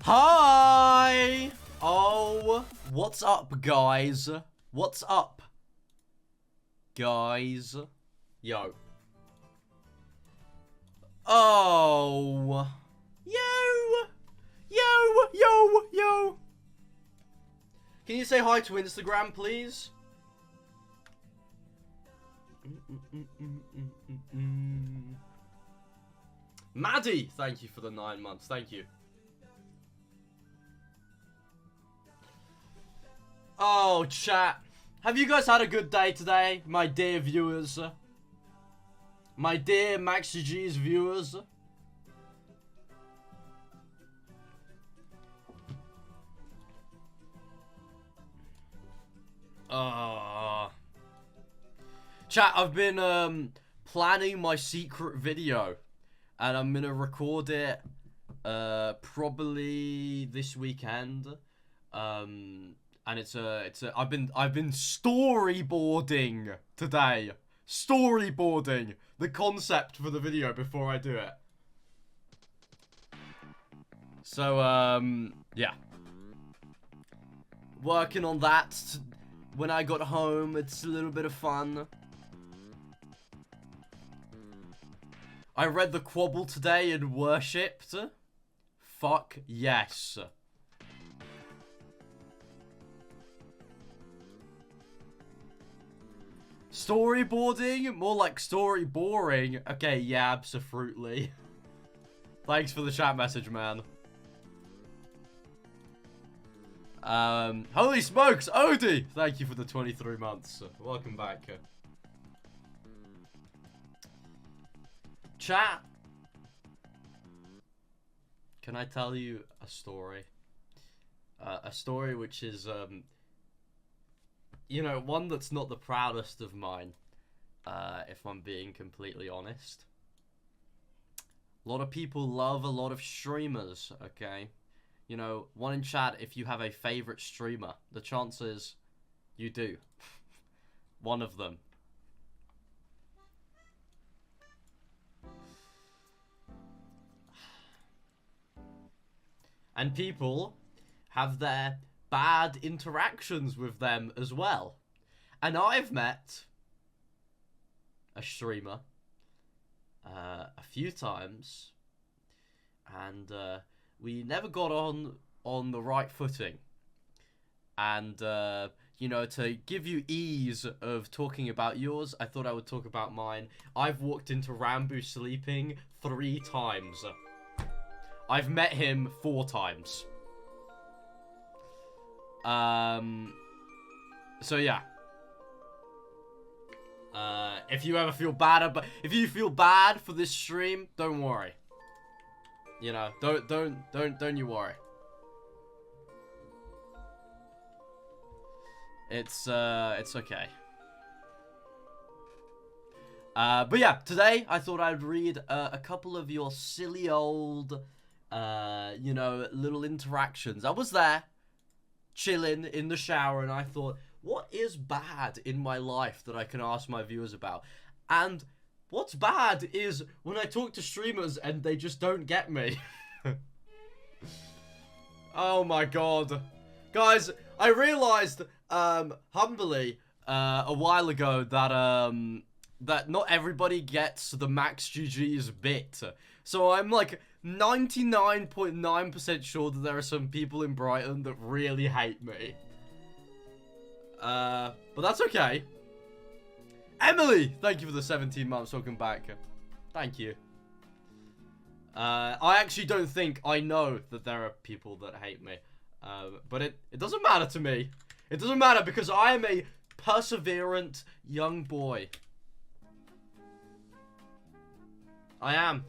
Hi! Oh, what's up, guys? What's up, guys? Yo. Oh. Yo! Yo! Yo! Yo! Can you say hi to Instagram, please? Maddie! Thank you for the 9 months. Thank you. Oh, chat. Have you guys had a good day today, my dear viewers? My dear MaxGGs viewers? Chat, I've been planning my secret video, and I'm gonna record it probably this weekend. And I've been storyboarding today. Storyboarding the concept for the video before I do it. So yeah. Working on that when I got home. It's a little bit of fun. I read the Quabble today and worshipped. Fuck yes. Storyboarding? More like story boring. Okay, yeah, absolutely. Thanks for the chat message, man. Holy smokes, Odie! Thank you for the 23 months. Welcome back. Chat. Can I tell you a story? A story which is, you know, one that's not the proudest of mine, if I'm being completely honest. A lot of people love a lot of streamers, okay? You know, one in chat, if you have a favorite streamer, the chances you do. One of them. And people have their bad interactions with them as well. And I've met a streamer a few times, and we never got on the right footing. And you know, to give you ease of talking about yours, I thought I would talk about mine. I've walked into Rambo sleeping 3 times. I've met him 4 times. So yeah. If you ever feel bad if you feel bad for this stream, don't worry. You know, don't you worry. It's okay. But yeah, today I thought I'd read a couple of your silly old you know, little interactions. I was there chilling in the shower, and I thought, what is bad in my life that I can ask my viewers about? And what's bad is when I talk to streamers and they just don't get me. Oh my god. Guys, I realized humbly a while ago that that not everybody gets the MaxGGs bit. So I'm like 99.9% sure that there are some people in Brighton that really hate me. But that's okay. Emily, thank you for the 17 months. Welcome back. Thank you. I actually don't think I know that there are people that hate me. But it doesn't matter to me. It doesn't matter because I am a perseverant young boy. I am.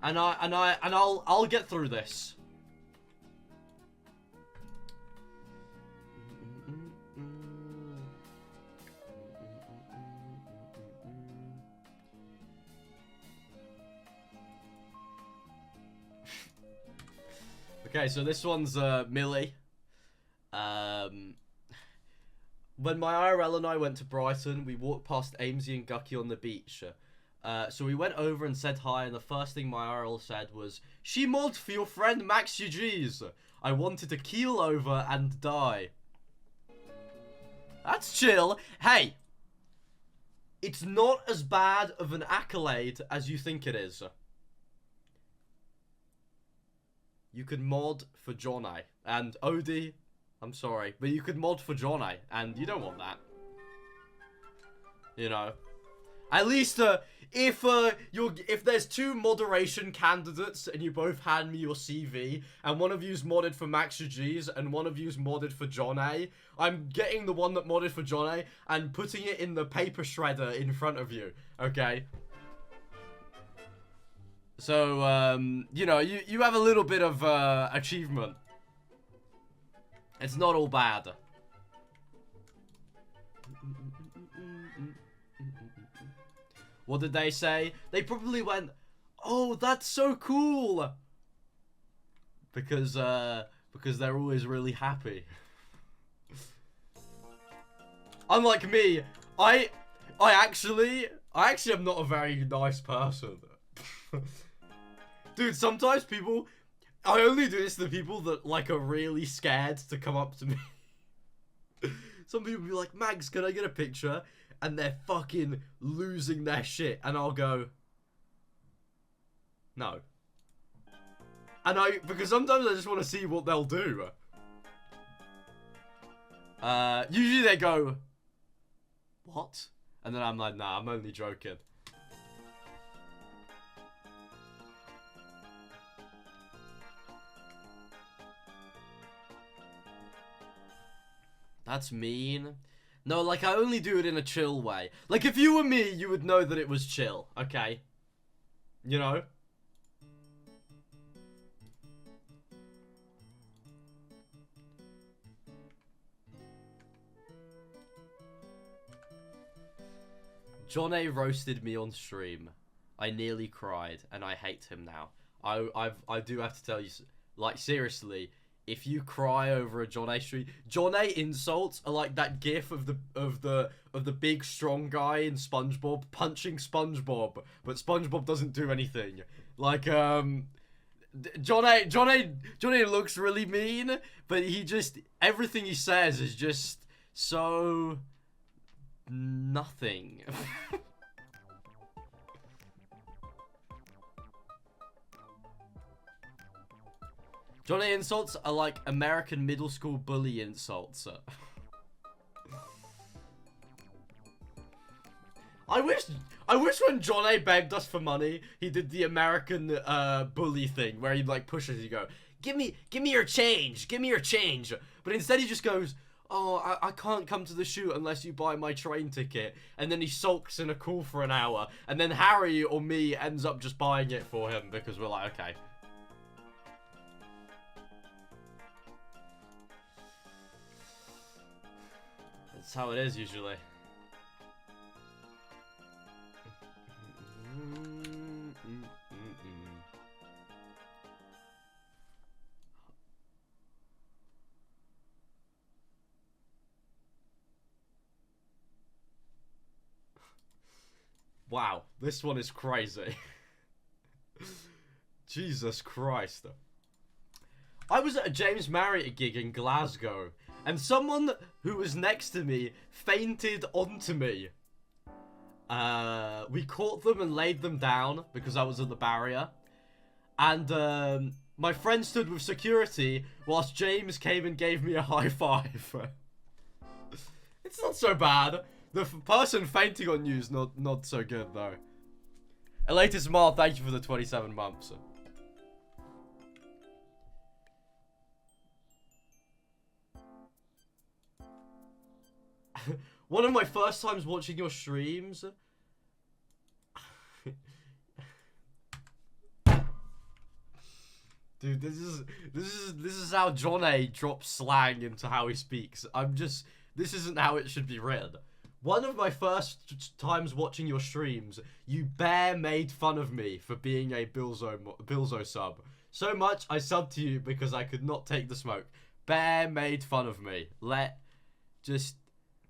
And I'll get through this. Okay, so this one's Millie. When my IRL and I went to Brighton, we walked past Amesy and Gucky on the beach. So we went over and said hi, and the first thing my IRL said was, "She modded for your friend MaxGGs. I wanted to keel over and die." That's chill. Hey, it's not as bad of an accolade as you think it is. You could mod for Johnny. And Odie, I'm sorry, but you could mod for Johnny, and you don't want that. You know. At least, if there's two moderation candidates and you both hand me your CV and one of you's modded for MaxGGs and one of you's modded for John A, I'm getting the one that modded for John A and putting it in the paper shredder in front of you, okay? So, you know, you have a little bit of achievement. It's not all bad. What did they say? They probably went, "Oh, that's so cool," because they're always really happy. Unlike me, I actually am not a very nice person. Dude, sometimes people, I only do this to people that like are really scared to come up to me. Some people be like, "Max, can I get a picture?" And they're fucking losing their shit. And I'll go, "No." And because sometimes I just want to see what they'll do. Usually they go, "What?" And then I'm like, "Nah, I'm only joking." That's mean. No, like, I only do it in a chill way. Like, if you were me, you would know that it was chill, okay? You know? John A roasted me on stream. I nearly cried, and I hate him now. I do have to tell you, like, seriously, if you cry over a John A stream, John A insults are like that gif of the big strong guy in SpongeBob punching SpongeBob, but SpongeBob doesn't do anything. Like John A looks really mean, but he just, everything he says is just so nothing. John A insults are like American middle school bully insults. I wish when John A begged us for money, he did the American bully thing where he like pushes you, go, give me your change, give me your change. But instead he just goes, "Oh, I can't come to the shoot unless you buy my train ticket." And then he sulks in a call for an hour, and then Harry or me ends up just buying it for him because we're like, okay. That's how it is usually. Wow, this one is crazy. Jesus Christ. I was at a James Marriott gig in Glasgow, and someone who was next to me fainted onto me. We caught them and laid them down because I was at the barrier. And my friend stood with security whilst James came and gave me a high five. It's not so bad. The person fainting on you is not so good though. Elated Smile, thank you for the 27 months. One of my first times watching your streams. Dude, this is how John A drops slang into how he speaks. This isn't how it should be read. One of my first times watching your streams, you bare made fun of me for being a Bilzo sub. So much I subbed to you because I could not take the smoke. Bare made fun of me.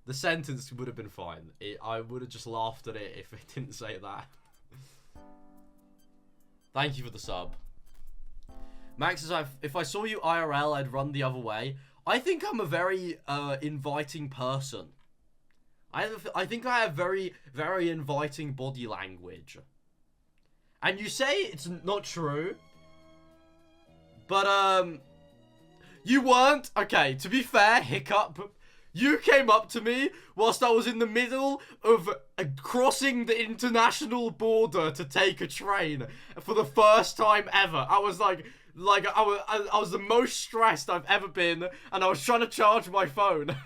The sentence would have been fine. I would have just laughed at it if it didn't say that. Thank you for the sub. Max says, if I saw you IRL, I'd run the other way. I think I'm a very inviting person. I think I have very, very inviting body language. And you say it's not true. But, you weren't. Okay, to be fair, hiccup. You came up to me whilst I was in the middle of crossing the international border to take a train for the first time ever. I was like I was the most stressed I've ever been, and I was trying to charge my phone.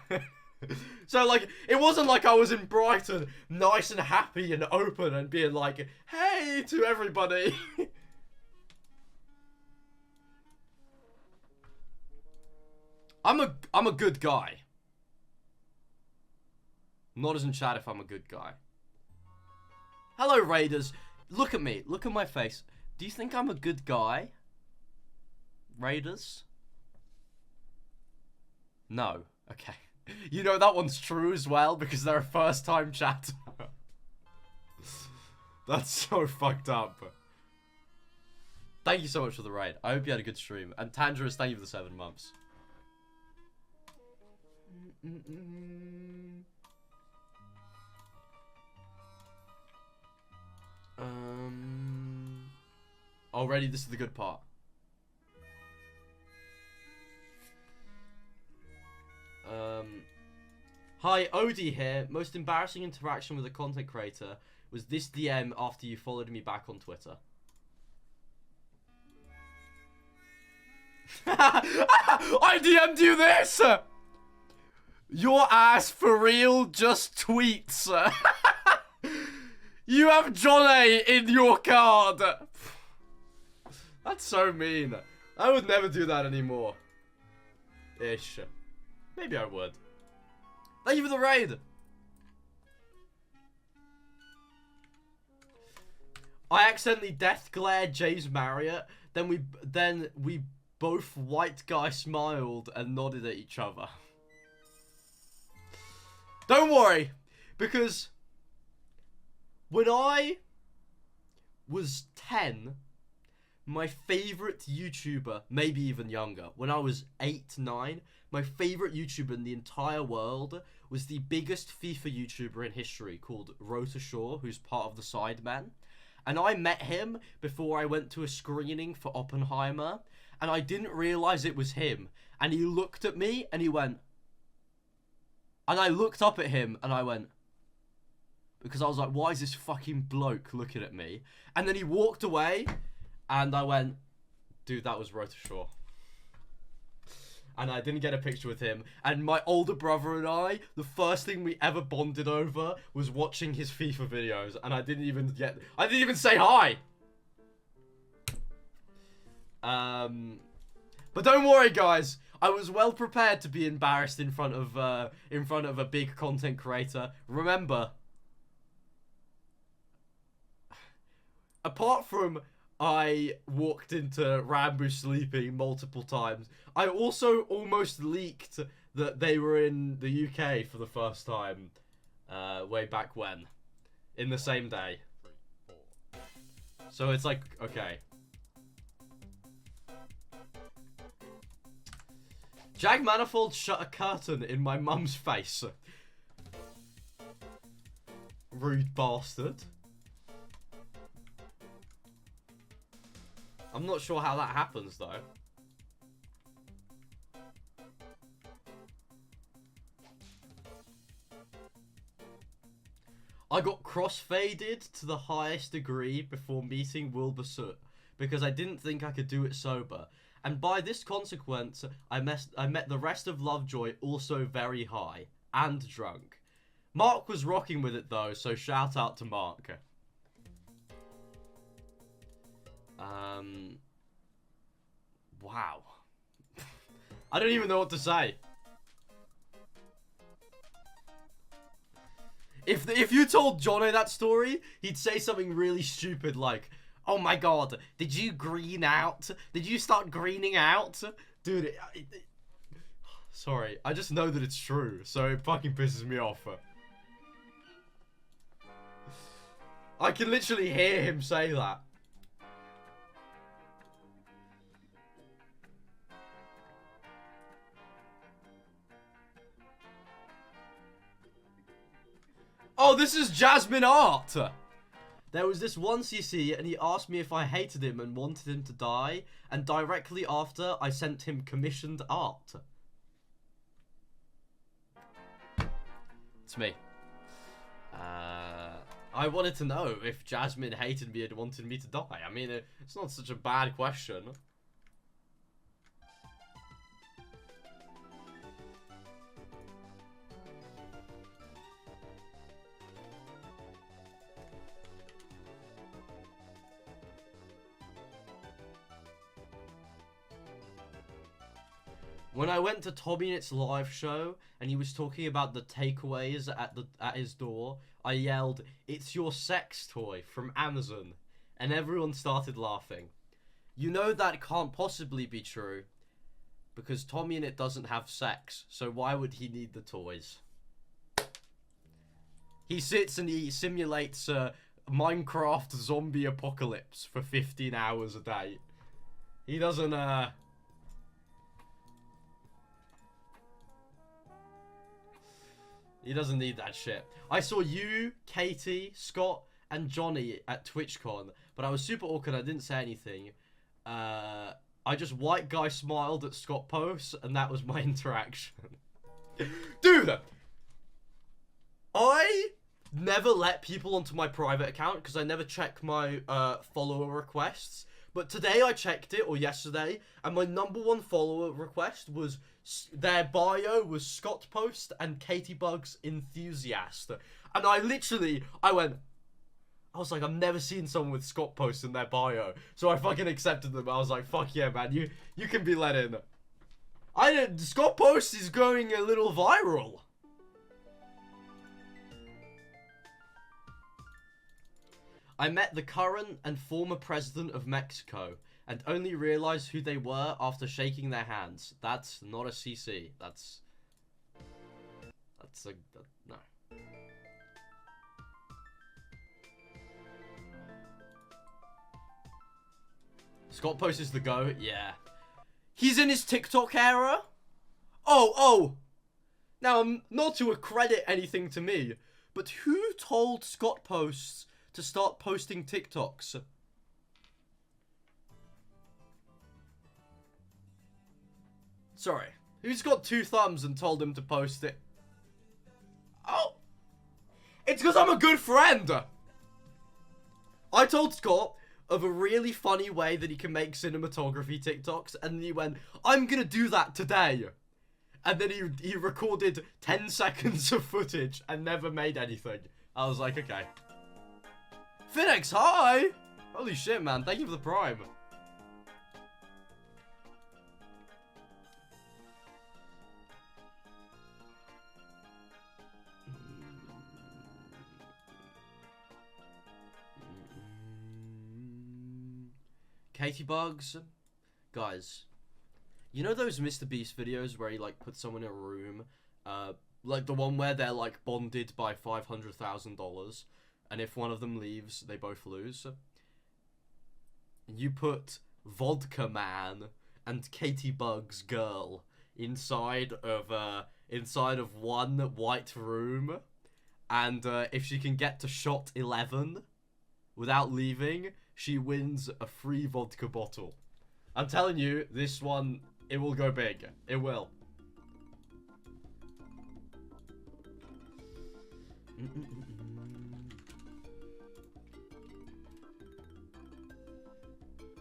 So, like, it wasn't like I was in Brighton, nice and happy and open and being like, hey to everybody. I'm a good guy. Not as in chat if I'm a good guy. Hello, Raiders. Look at me. Look at my face. Do you think I'm a good guy? Raiders? No. Okay. You know that one's true as well because they're a first-time chat. That's so fucked up. Thank you so much for the raid. I hope you had a good stream. And Tangerous, thank you for the 7 months. Already, this is the good part. Hi, Odie here. Most embarrassing interaction with a content creator was this DM after you followed me back on Twitter. I DM'd you this! Your ass for real just tweets. You have Johnny in your card. That's so mean. I would never do that anymore. Ish. Maybe I would. Thank you for the raid. I accidentally death glared James Marriott. Then we both white guy smiled and nodded at each other. Don't worry, because when I was 10, my favorite YouTuber, maybe even younger, when I was 8, 9, my favorite YouTuber in the entire world was the biggest FIFA YouTuber in history called Rota Shaw, who's part of the Sidemen. And I met him before I went to a screening for Oppenheimer, and I didn't realize it was him. And he looked at me and he went, and I looked up at him and I went, because I was like, why is this fucking bloke looking at me? And then he walked away and I went, dude, that was Rota Shaw. And I didn't get a picture with him. And my older brother and I, the first thing we ever bonded over was watching his FIFA videos. And I didn't even say hi. But don't worry, guys. I was well prepared to be embarrassed in front of a big content creator. Remember, apart from I walked into Rambo sleeping multiple times, I also almost leaked that they were in the UK for the first time way back when, in the same day. So it's like, okay. Jag Manifold shut a curtain in my mum's face. Rude bastard. I'm not sure how that happens, though. I got crossfaded to the highest degree before meeting Wilbur because I didn't think I could do it sober. And by this consequence, I met the rest of Lovejoy also very high and drunk. Mark was rocking with it, though, so shout out to Mark. Wow. I don't even know what to say. If you told Jono that story, he'd say something really stupid like, oh my god, did you green out? Did you start greening out? Dude, sorry, I just know that it's true, so it fucking pisses me off. I can literally hear him say that. Oh, this is Jasmine Art. There was this one CC and he asked me if I hated him and wanted him to die. And directly after, I sent him commissioned art. It's me. I wanted to know if Jasmine hated me and wanted me to die. I mean, it's not such a bad question. When I went to Tommy Knit's live show and he was talking about the takeaways at his door, I yelled, "It's your sex toy from Amazon," and everyone started laughing. You know that can't possibly be true, because Tommy Knit doesn't have sex, so why would he need the toys? He sits and he simulates a Minecraft zombie apocalypse for 15 hours a day. He doesn't, He doesn't need that shit. I saw you, Katie, Scott, and Johnny at TwitchCon, but I was super awkward. I didn't say anything. I just white guy smiled at Scott posts, and that was my interaction. Dude! I never let people onto my private account because I never check my follower requests. But today I checked it, or yesterday, and my #1 follower request was, their bio was Scott Post and Katie Bugs Enthusiast. And I was like, I've never seen someone with Scott Post in their bio. So I fucking accepted them. I was like, fuck yeah, man, you can be let in. Scott Post is going a little viral. I met the current and former president of Mexico and only realized who they were after shaking their hands. That's not a CC. No. Scott Post is the GOAT? Yeah. He's in his TikTok era? Oh. Now, not to accredit anything to me, but who told Scott Posts to start posting TikToks? Sorry. Who's got 2 thumbs and told him to post it? Oh. It's because I'm a good friend. I told Scott of a really funny way that he can make cinematography TikToks, and he went, I'm gonna do that today. And then he recorded 10 seconds of footage and never made anything. I was like, okay. Phoenix, hi! Holy shit, man. Thank you for the prime. Katie Bugs. Guys, you know those Mr. Beast videos where he, like, puts someone in a room? Like the one where they're, like, bonded by $500,000. And if one of them leaves, they both lose. You put Vodka Man and Katie Bugs Girl inside of one white room, and if she can get to shot 11 without leaving, she wins a free vodka bottle. I'm telling you, this one, it will go big. It will.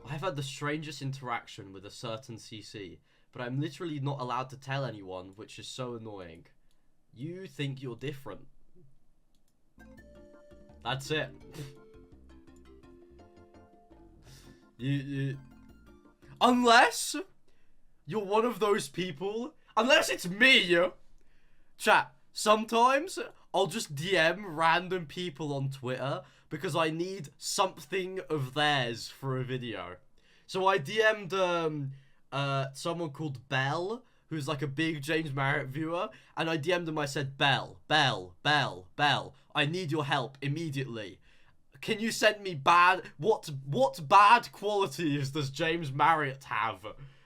I've had the strangest interaction with a certain CC, but I'm literally not allowed to tell anyone, which is so annoying. You think you're different. That's it. Unless you're one of those people, unless it's me, chat, sometimes I'll just DM random people on Twitter because I need something of theirs for a video. So I DM'd someone called Belle, who's like a big James Marriott viewer, and I DM'd him. I said, Belle, I need your help immediately. Can you send me what bad qualities does James Marriott have?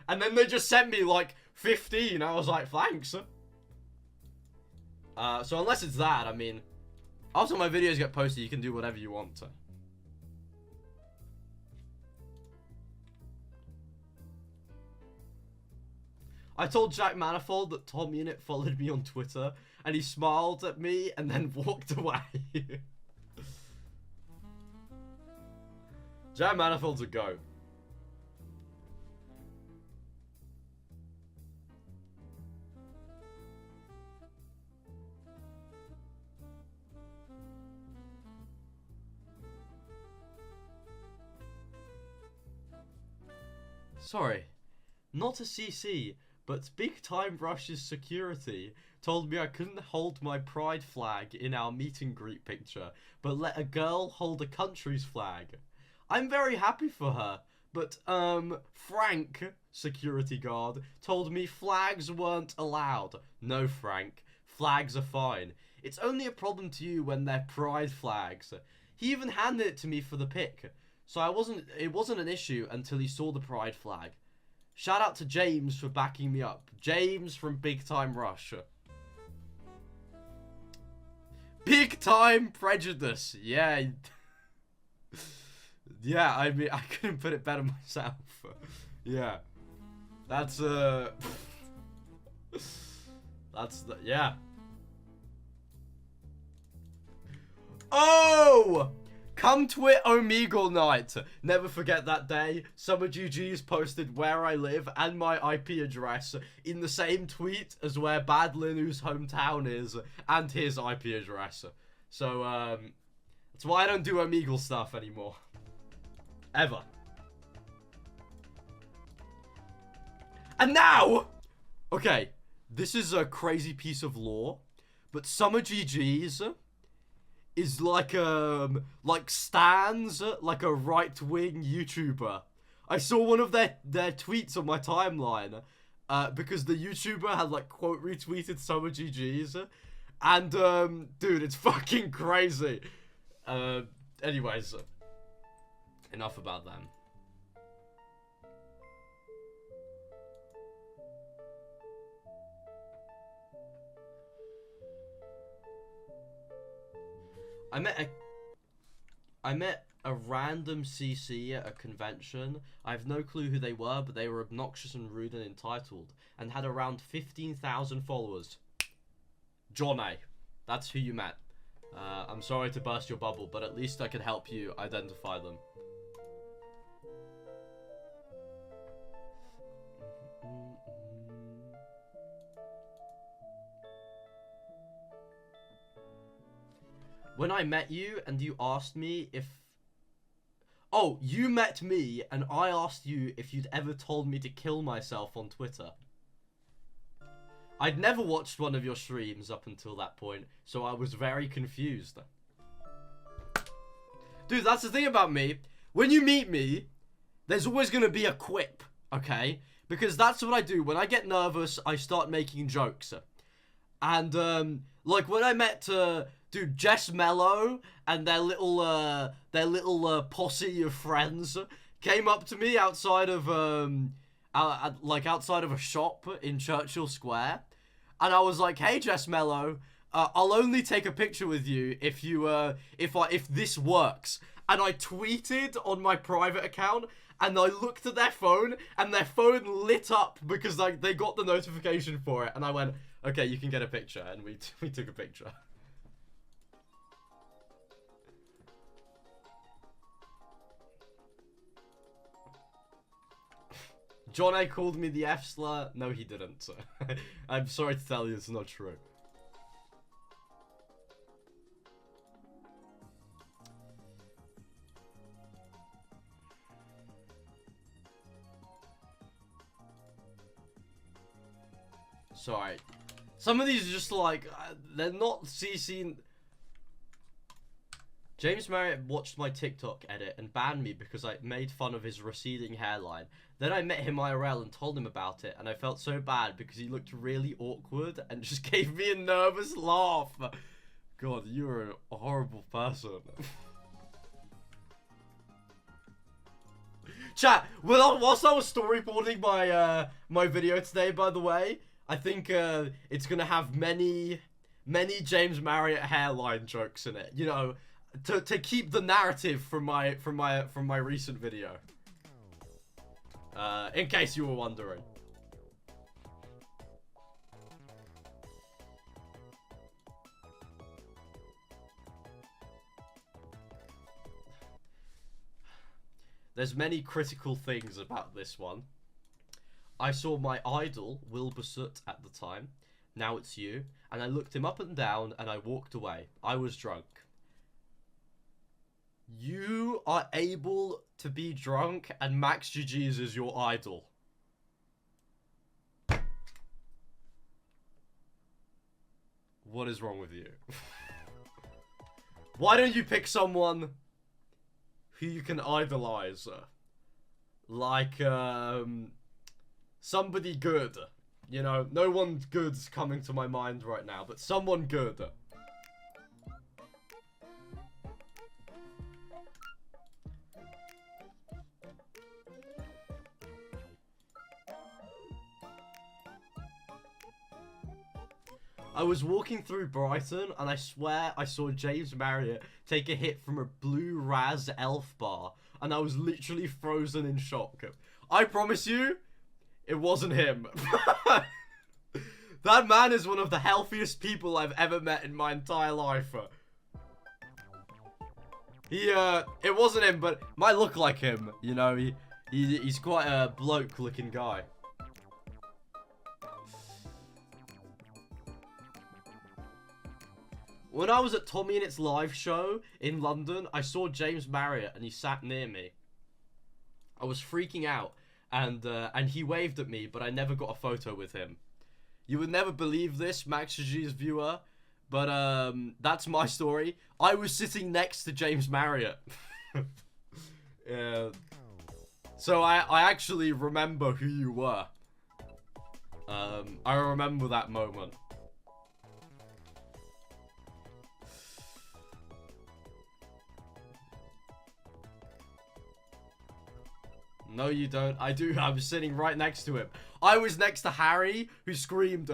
And then they just sent me like 15. I was like, thanks. So unless it's that, I mean, After my videos get posted, you can do whatever you want to. I told Jack Manifold that Tom Unit followed me on Twitter, and he smiled at me and then walked away. Jack Manifold's a goat. Sorry, not a CC, but Big Time Rush's security told me I couldn't hold my pride flag in our meet and greet picture, but let a girl hold a country's flag. I'm very happy for her, but, Frank, security guard, told me flags weren't allowed. No, Frank, flags are fine. It's only a problem to you when they're pride flags. He even handed it to me for the pic, so it wasn't an issue until he saw the pride flag. Shout out to James for backing me up. James from Big Time Rush. Big Time Prejudice. Yeah. Yeah, I mean, I couldn't put it better myself. Yeah. That's, yeah. Oh! Come twit Omegle night. Never forget that day. MaxGGs posted where I live and my IP address in the same tweet as where Bad Linu's hometown is and his IP address. So, that's why I don't do Omegle stuff anymore. Ever. And now, okay, this is a crazy piece of lore, but MaxGGs is like Stans, like a right-wing YouTuber. I saw one of their tweets on my timeline, because the YouTuber had like quote retweeted MaxGGs, and dude, it's fucking crazy. Anyways, enough about them. I met a random CC at a convention. I have no clue who they were, but they were obnoxious and rude and entitled, and had around 15,000 followers. John A. That's who you met. I'm sorry to burst your bubble, but at least I can help you identify them. When I met you and you asked me if... Oh, you met me and I asked you if you'd ever told me to kill myself on Twitter. I'd never watched one of your streams up until that point, so I was very confused. Dude, that's the thing about me. When you meet me, there's always going to be a quip, okay? Because that's what I do. When I get nervous, I start making jokes. And, like, when I met... Dude, Jess Mello and their little posse of friends came up to me outside of outside of a shop in Churchill Square, and I was like, "Hey, Jess Mello, I'll only take a picture with you if this works." And I tweeted on my private account, and I looked at their phone, and their phone lit up because like they got the notification for it, and I went, "Okay, you can get a picture," and we took a picture. John A called me the F slur. No, he didn't. So I'm sorry to tell you, it's not true. Sorry. Some of these are just like, they're not CCing. James Marriott watched my TikTok edit and banned me because I made fun of his receding hairline. Then I met him IRL and told him about it, and I felt so bad because he looked really awkward and just gave me a nervous laugh. God, you're a horrible person. Chat, well, whilst I was storyboarding my my video today, by the way, I think it's gonna have many many James Marriott hairline jokes in it. You know, to keep the narrative from my recent video. In case you were wondering. There's many critical things about this one. I saw my idol, Wilbur Soot, at the time. Now it's you. And I looked him up and down and I walked away. I was drunk. You are able to be drunk and MaxGGs is your idol. What is wrong with you? Why don't you pick someone who you can idolize? Like, somebody good. You know, no one good's coming to my mind right now, but someone good. I was walking through Brighton and I swear I saw James Marriott take a hit from a blue Raz elf bar and I was literally frozen in shock. I promise you, it wasn't him. That man is one of the healthiest people I've ever met in my entire life. It wasn't him, but might look like him. You know, he's quite a bloke-looking guy. When I was at Tommy and Its live show in London, I saw James Marriott and he sat near me. I was freaking out and he waved at me, but I never got a photo with him. You would never believe this, MaxGGs viewer, but that's my story. I was sitting next to James Marriott. Yeah. So I actually remember who you were. I remember that moment. No, you don't. I do. I was sitting right next to him. I was next to Harry, who screamed,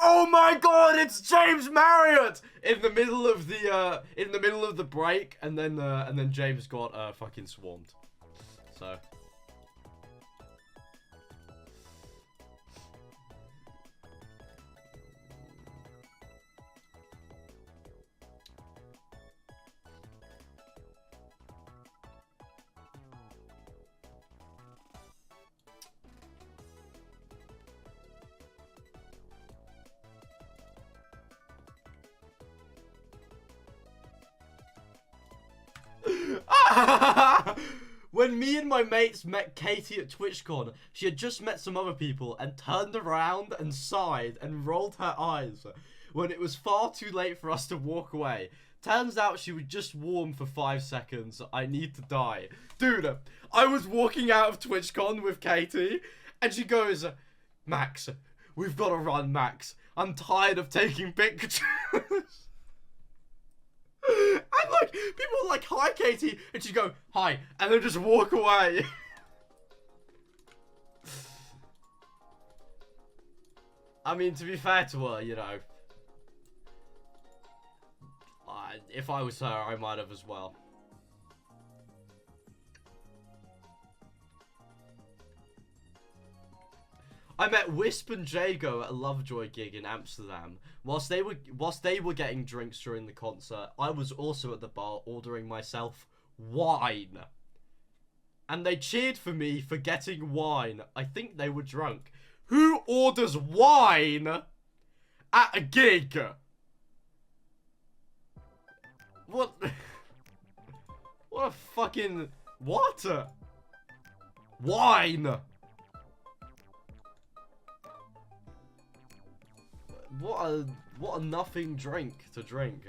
"Oh my God, it's James Marriott!" in the middle of the break, and then James got fucking swarmed. So. When me and my mates met Katie at TwitchCon, she had just met some other people and turned around and sighed and rolled her eyes when it was far too late for us to walk away. Turns out she was just warm for 5 seconds. I need to die. Dude, I was walking out of TwitchCon with Katie and she goes, "Max, we've got to run, Max. I'm tired of taking pictures." And like, people were like, "Hi, Katie," and she'd go, "Hi," and then just walk away. I mean, to be fair to her, you know, if I was her, I might have as well. I met Wisp and Jago at a Lovejoy gig in Amsterdam. Whilst they were getting drinks during the concert, I was also at the bar ordering myself wine. And they cheered for me for getting wine. I think they were drunk. Who orders wine at a gig? What? What a fucking... What? Wine! What a nothing drink to drink.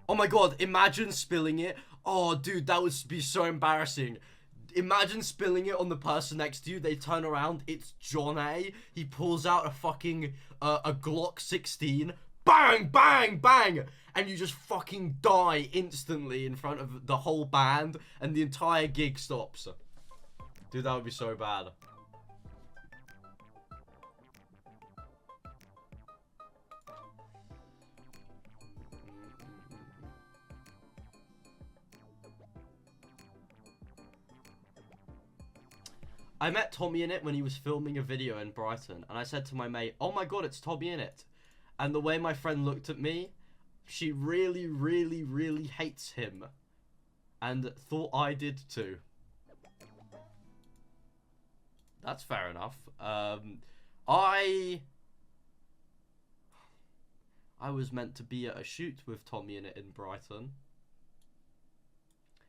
Oh my God, imagine spilling it. Oh dude, that would be so embarrassing. Imagine spilling it on the person next to you. They turn around, it's John A. He pulls out a fucking a Glock 16. Bang, bang, bang! And you just fucking die instantly in front of the whole band, and the entire gig stops. Dude, that would be so bad. I met Tommy in it when he was filming a video in Brighton, and I said to my mate, "Oh my god, it's Tommy in it." And the way my friend looked at me, she really, really, really hates him. And thought I did too. That's fair enough. I was meant to be at a shoot with Tommy in it in Brighton.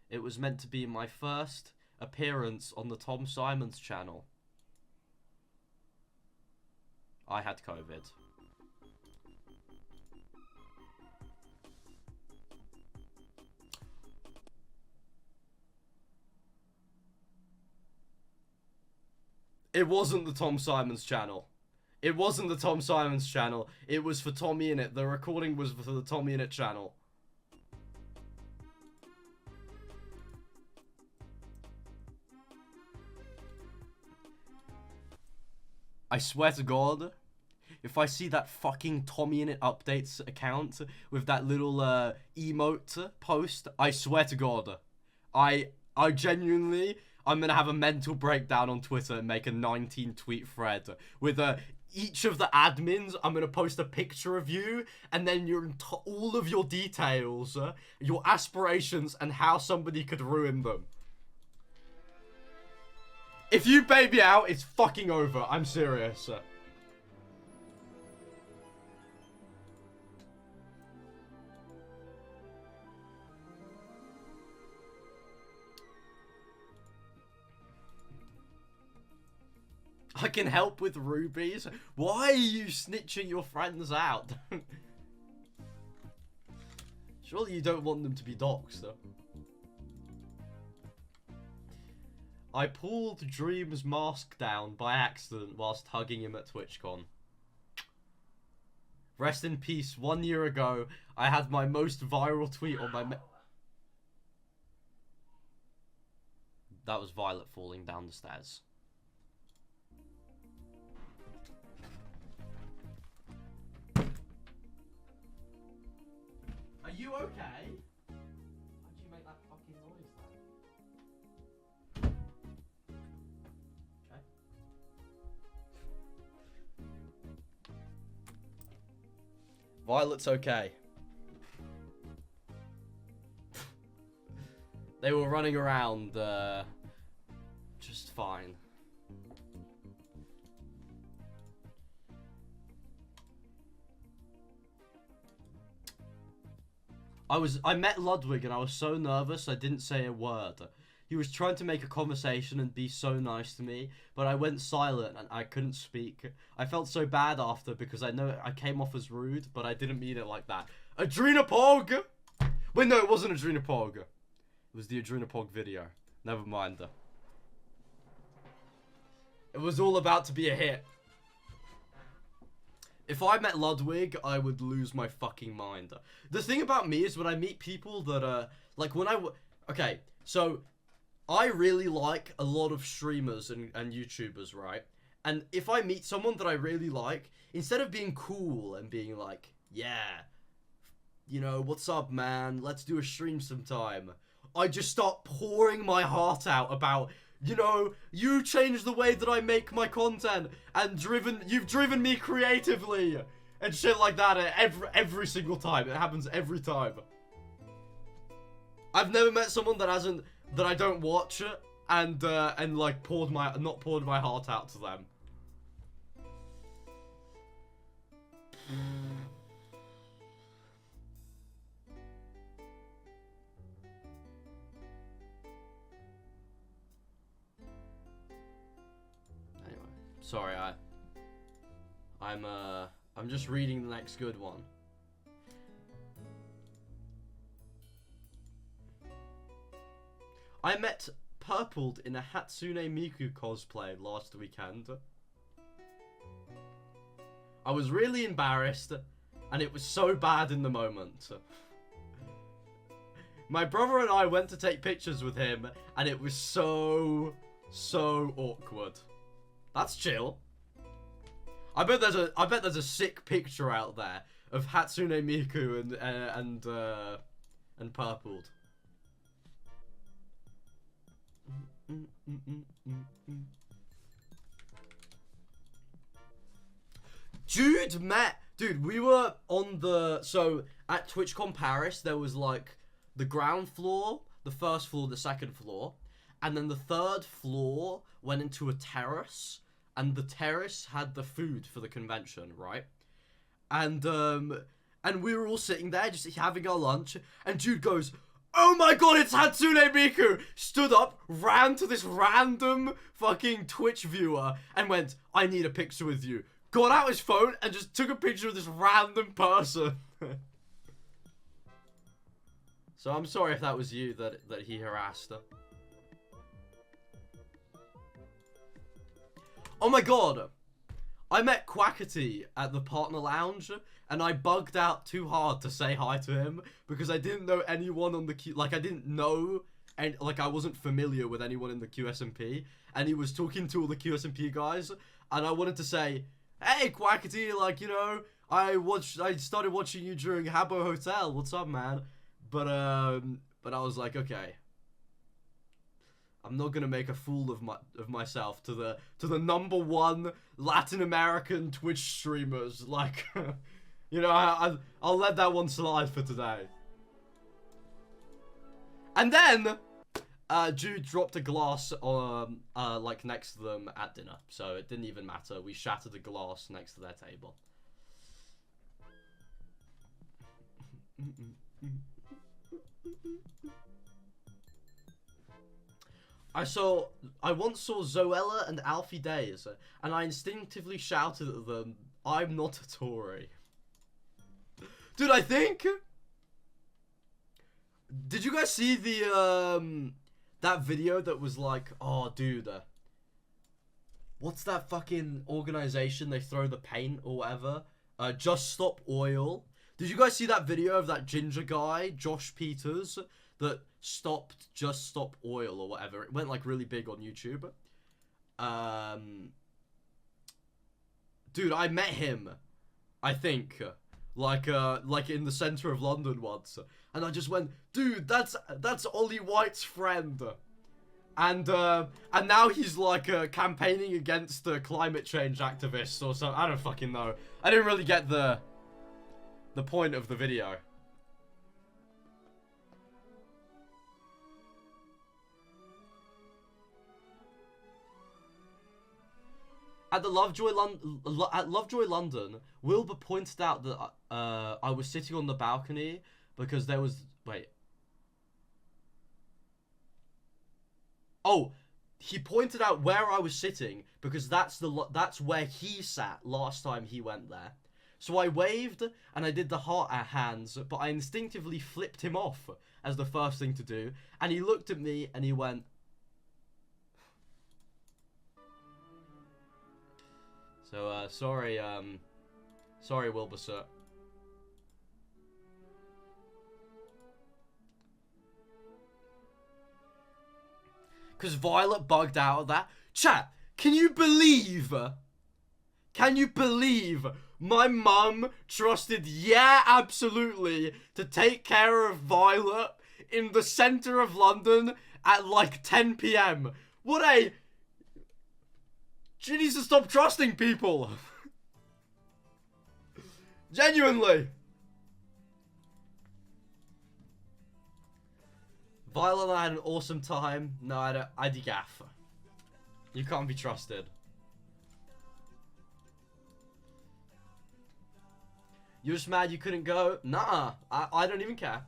It was meant to be my first appearance on the Tom Simons channel. I had COVID. It wasn't the Tom Simons channel. It wasn't the Tom Simons channel. It was for Tommy in it. The recording was for the Tommy in it channel. I swear to God, if I see that fucking Tommy in it updates account with that little emote post, I swear to God, I genuinely, I'm gonna have a mental breakdown on Twitter and make a 19 tweet thread with each of the admins. I'm gonna post a picture of you and then all of your details, your aspirations, and how somebody could ruin them. If you baby out, it's fucking over. I'm serious. I can help with rubies. Why are you snitching your friends out? Surely you don't want them to be doxxed. I pulled Dream's mask down by accident whilst hugging him at TwitchCon. Rest in peace. 1 year ago, I had my most viral tweet on my... That was Violet falling down the stairs. Are you okay? Why'd you make that fucking noise then? Okay. Violet's okay. They were running around, just fine. I met Ludwig and I was so nervous I didn't say a word. He was trying to make a conversation and be so nice to me, but I went silent and I couldn't speak. I felt so bad after because I know I came off as rude, but I didn't mean it like that. Adrenapog! Wait, no, it wasn't Adrenapog. It was the Adrenapog video. Never mind. It was all about to be a hit. If I met Ludwig, I would lose my fucking mind. The thing about me is when I meet people that are... Like, when okay, so... I really like a lot of streamers and YouTubers, right? And if I meet someone that I really like, instead of being cool and being like, yeah, you know, what's up, man? Let's do a stream sometime. I just start pouring my heart out about... You know, you changed the way that I make my content and you've driven me creatively and shit like that every single time. It happens every time. I've never met someone that I don't watch and like not poured my heart out to them. Sorry, I'm just reading the next good one. I met Purpled in a Hatsune Miku cosplay last weekend. I was really embarrassed, and it was so bad in the moment. My brother and I went to take pictures with him, and it was so So awkward. That's chill. I bet there's a sick picture out there of Hatsune Miku and Purpled. Dude, we were on so at TwitchCon Paris, there was like the ground floor, the first floor, the second floor, and then the third floor went into a terrace, and the terrace had the food for the convention, right? And we were all sitting there just having our lunch, and dude goes, "Oh my god, it's Hatsune Miku!" Stood up, ran to this random fucking Twitch viewer, and went, "I need a picture with you." Got out his phone and just took a picture of this random person. So I'm sorry if that was you that he harassed. Oh my god! I met Quackity at the partner lounge, and I bugged out too hard to say hi to him because I didn't know anyone on the I didn't know, and like I wasn't familiar with anyone in the QSMP, and he was talking to all the QSMP guys, and I wanted to say, "Hey Quackity, like, you know, I started watching you during Habbo Hotel. What's up, man?" But I was like, okay, I'm not gonna make a fool of myself to the #1 Latin American Twitch streamers. Like, you know, I'll let that one slide for today. And then Jude dropped a glass like next to them at dinner, so it didn't even matter. We shattered a glass next to their table. I once saw Zoella and Alfie Days, and I instinctively shouted at them, "I'm not a Tory." Dude, I think... Did you guys see the, that video that was like, oh, dude, what's that fucking organization they throw the paint or whatever? Just Stop Oil. Did you guys see that video of that ginger guy, Josh Peters, that stopped Just Stop Oil or whatever? It went like really big on YouTube. Dude, I met him, I think, like in the center of London once, and I just went, "Dude, that's Ollie White's friend," and now he's like campaigning against climate change activists or something. I don't fucking know. I didn't really get the point of the video. At Lovejoy London, Wilbur pointed out that I was sitting on the balcony because there was... Wait. Oh, he pointed out where I was sitting because that's where he sat last time he went there. So I waved and I did the heart hands, but I instinctively flipped him off as the first thing to do. And he looked at me and he went... So, sorry, Wilbur, sir. Because Violet bugged out of that. Chat, can you believe my mum trusted, yeah, absolutely, to take care of Violet in the center of London at like 10 PM? What a... She needs to stop trusting people. Genuinely. Violet and I had an awesome time. No, I degaff. You can't be trusted. You're just mad you couldn't go? Nah, I don't even care.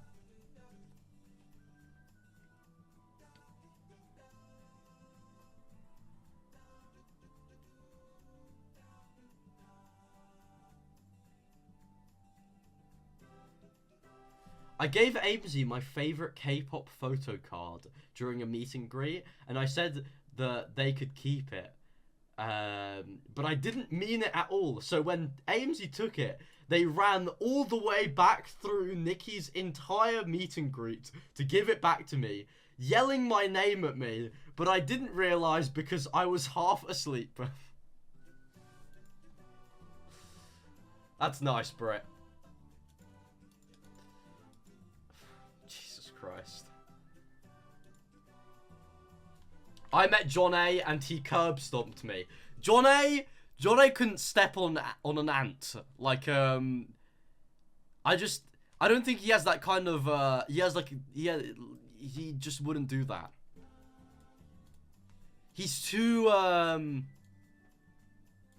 I gave Amesy my favorite K-pop photo card during a meet and greet, and I said that they could keep it. But I didn't mean it at all. So when Amesy took it, they ran all the way back through Nikki's entire meet and greet to give it back to me, yelling my name at me, but I didn't realize because I was half asleep. That's nice, Brett. Jesus Christ. I met John A and he curb stomped me. John A couldn't step on an ant. Like, I don't think he has that kind of, he just wouldn't do that. He's too,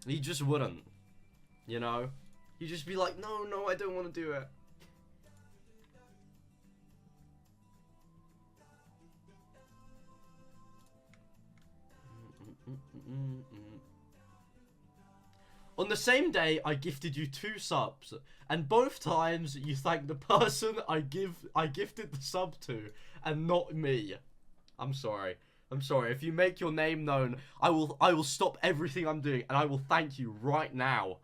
he just wouldn't, you know? He'd just be like, no, I don't want to do it. On the same day, I gifted you 2 subs, and both times you thanked the person I gifted the sub to, and not me. I'm sorry. I'm sorry. If you make your name known, I will stop everything I'm doing, and I will thank you right now.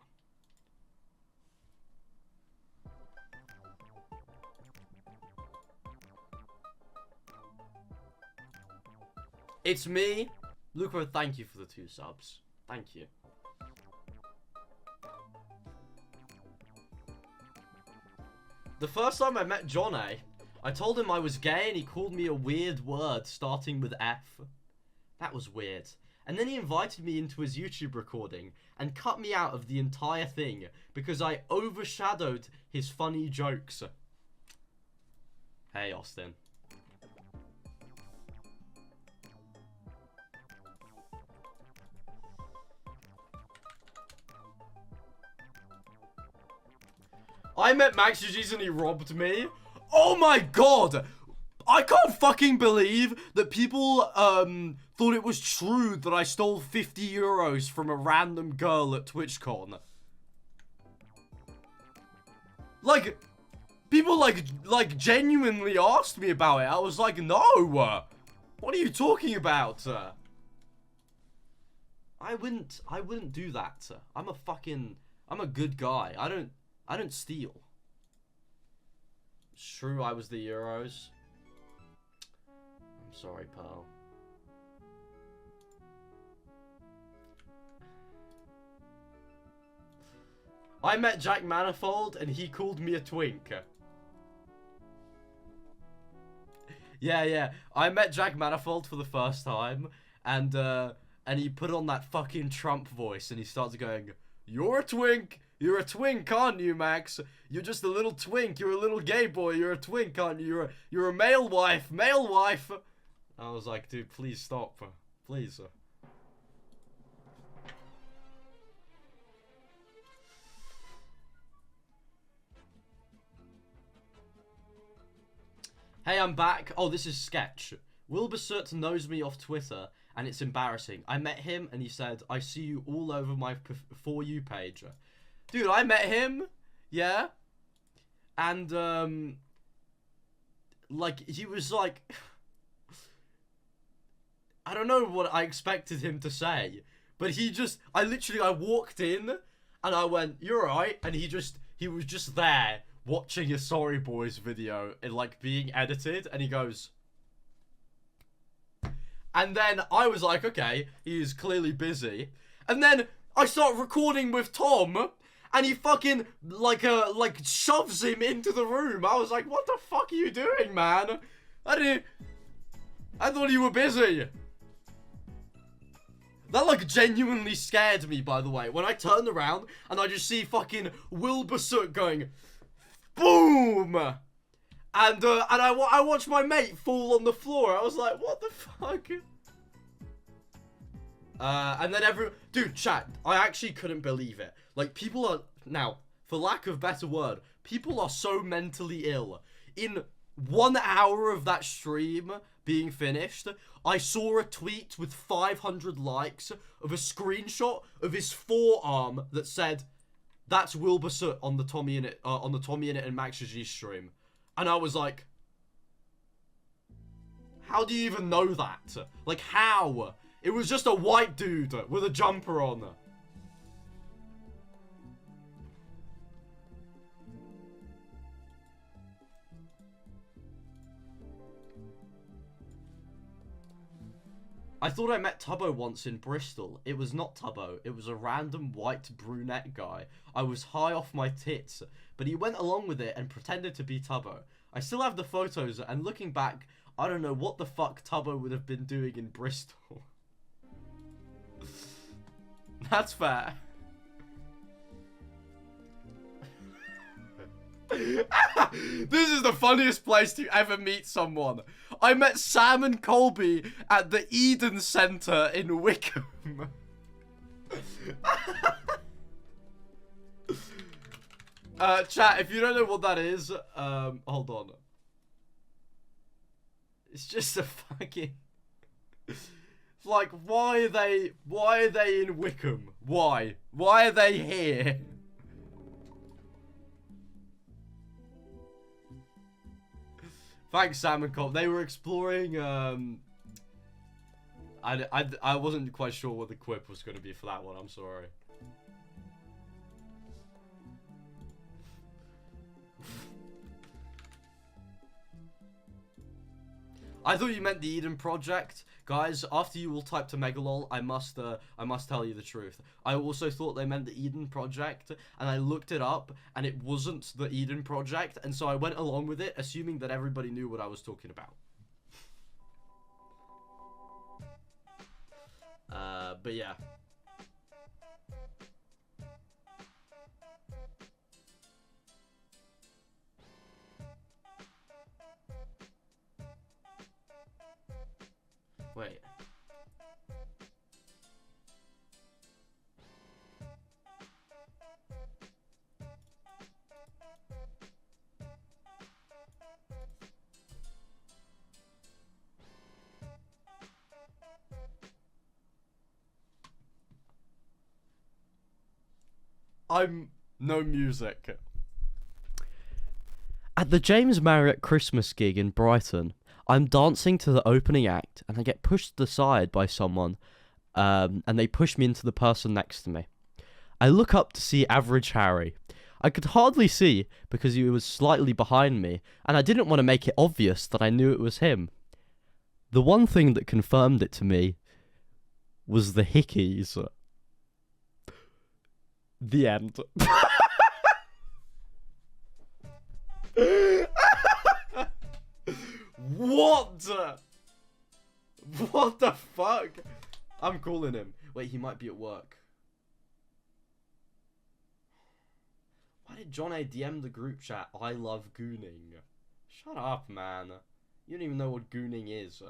It's me. Luca, thank you for the 2 subs. Thank you. The first time I met John A, I told him I was gay and he called me a weird word starting with F. That was weird. And then he invited me into his YouTube recording and cut me out of the entire thing because I overshadowed his funny jokes. Hey, Austin. I met MaxGGs and he robbed me. Oh my god! I can't fucking believe that people thought it was true that I stole 50 euros from a random girl at TwitchCon. Like, people like genuinely asked me about it. I was like, no! What are you talking about? I wouldn't do that. I'm a good guy. I don't steal. It's true I was the Euros. I'm sorry, Pearl. I met Jack Manifold and he called me a twink. Yeah. I met Jack Manifold for the first time and he put on that fucking Trump voice and he starts going, "You're a twink. You're a twink, aren't you, Max? You're just a little twink. You're a little gay boy. You're a twink, aren't you? You're a male wife. Male wife." I was like, dude, please stop. Please. Hey, I'm back. Oh, this is Sketch. Wilbur knows me off Twitter, and it's embarrassing. I met him, and he said, "I see you all over my For You page." Dude, I met him, yeah, and, like, he was like, I don't know what I expected him to say, but I walked in, and I went, "You're alright," and he was just there, watching a Sorry Boys video, and, like, being edited, and he goes, and then I was like, okay, he is clearly busy, and then I start recording with Tom, and he fucking, like shoves him into the room. I was like, what the fuck are you doing, man? I thought you were busy. That, like, genuinely scared me, by the way. When I turned around, and I just see fucking Wilbur going, boom! And I watched my mate fall on the floor. I was like, what the fuck? And then dude, chat, I actually couldn't believe it. Like, people are, now, for lack of better word, people are so mentally ill. In 1 hour of that stream being finished, I saw a tweet with 500 likes of a screenshot of his forearm that said, "That's Wilbur Soot on the Tommy in it, and MaxGGs stream." And I was like, how do you even know that? Like, how? It was just a white dude with a jumper on. I thought I met Tubbo once in Bristol. It was not Tubbo. It was a random white brunette guy. I was high off my tits, but he went along with it and pretended to be Tubbo. I still have the photos, and looking back, I don't know what the fuck Tubbo would have been doing in Bristol. That's fair. This is the funniest place to ever meet someone. I met Sam and Colby at the Eden Centre in Wickham. Chat, if you don't know what that is, hold on. It's just a fucking... Like, why are they in Wickham? Why? Why are they here? Thanks, Sam and Cole. They were exploring, I wasn't quite sure what the quip was going to be for that one. I'm sorry. I thought you meant the Eden Project. Guys, after you all type to Megalol, I must tell you the truth. I also thought they meant the Eden Project, and I looked it up, and it wasn't the Eden Project, and so I went along with it, assuming that everybody knew what I was talking about. But yeah. Wait. I'm no music. At the James Marriott Christmas gig in Brighton, I'm dancing to the opening act, and I get pushed aside by someone, and they push me into the person next to me. I look up to see Average Harry. I could hardly see because he was slightly behind me, and I didn't want to make it obvious that I knew it was him. The one thing that confirmed it to me was the hickeys. The end. What? What the fuck? I'm calling him. Wait, he might be at work. Why did John A DM the group chat, I love gooning? Shut up, man. You don't even know what gooning is.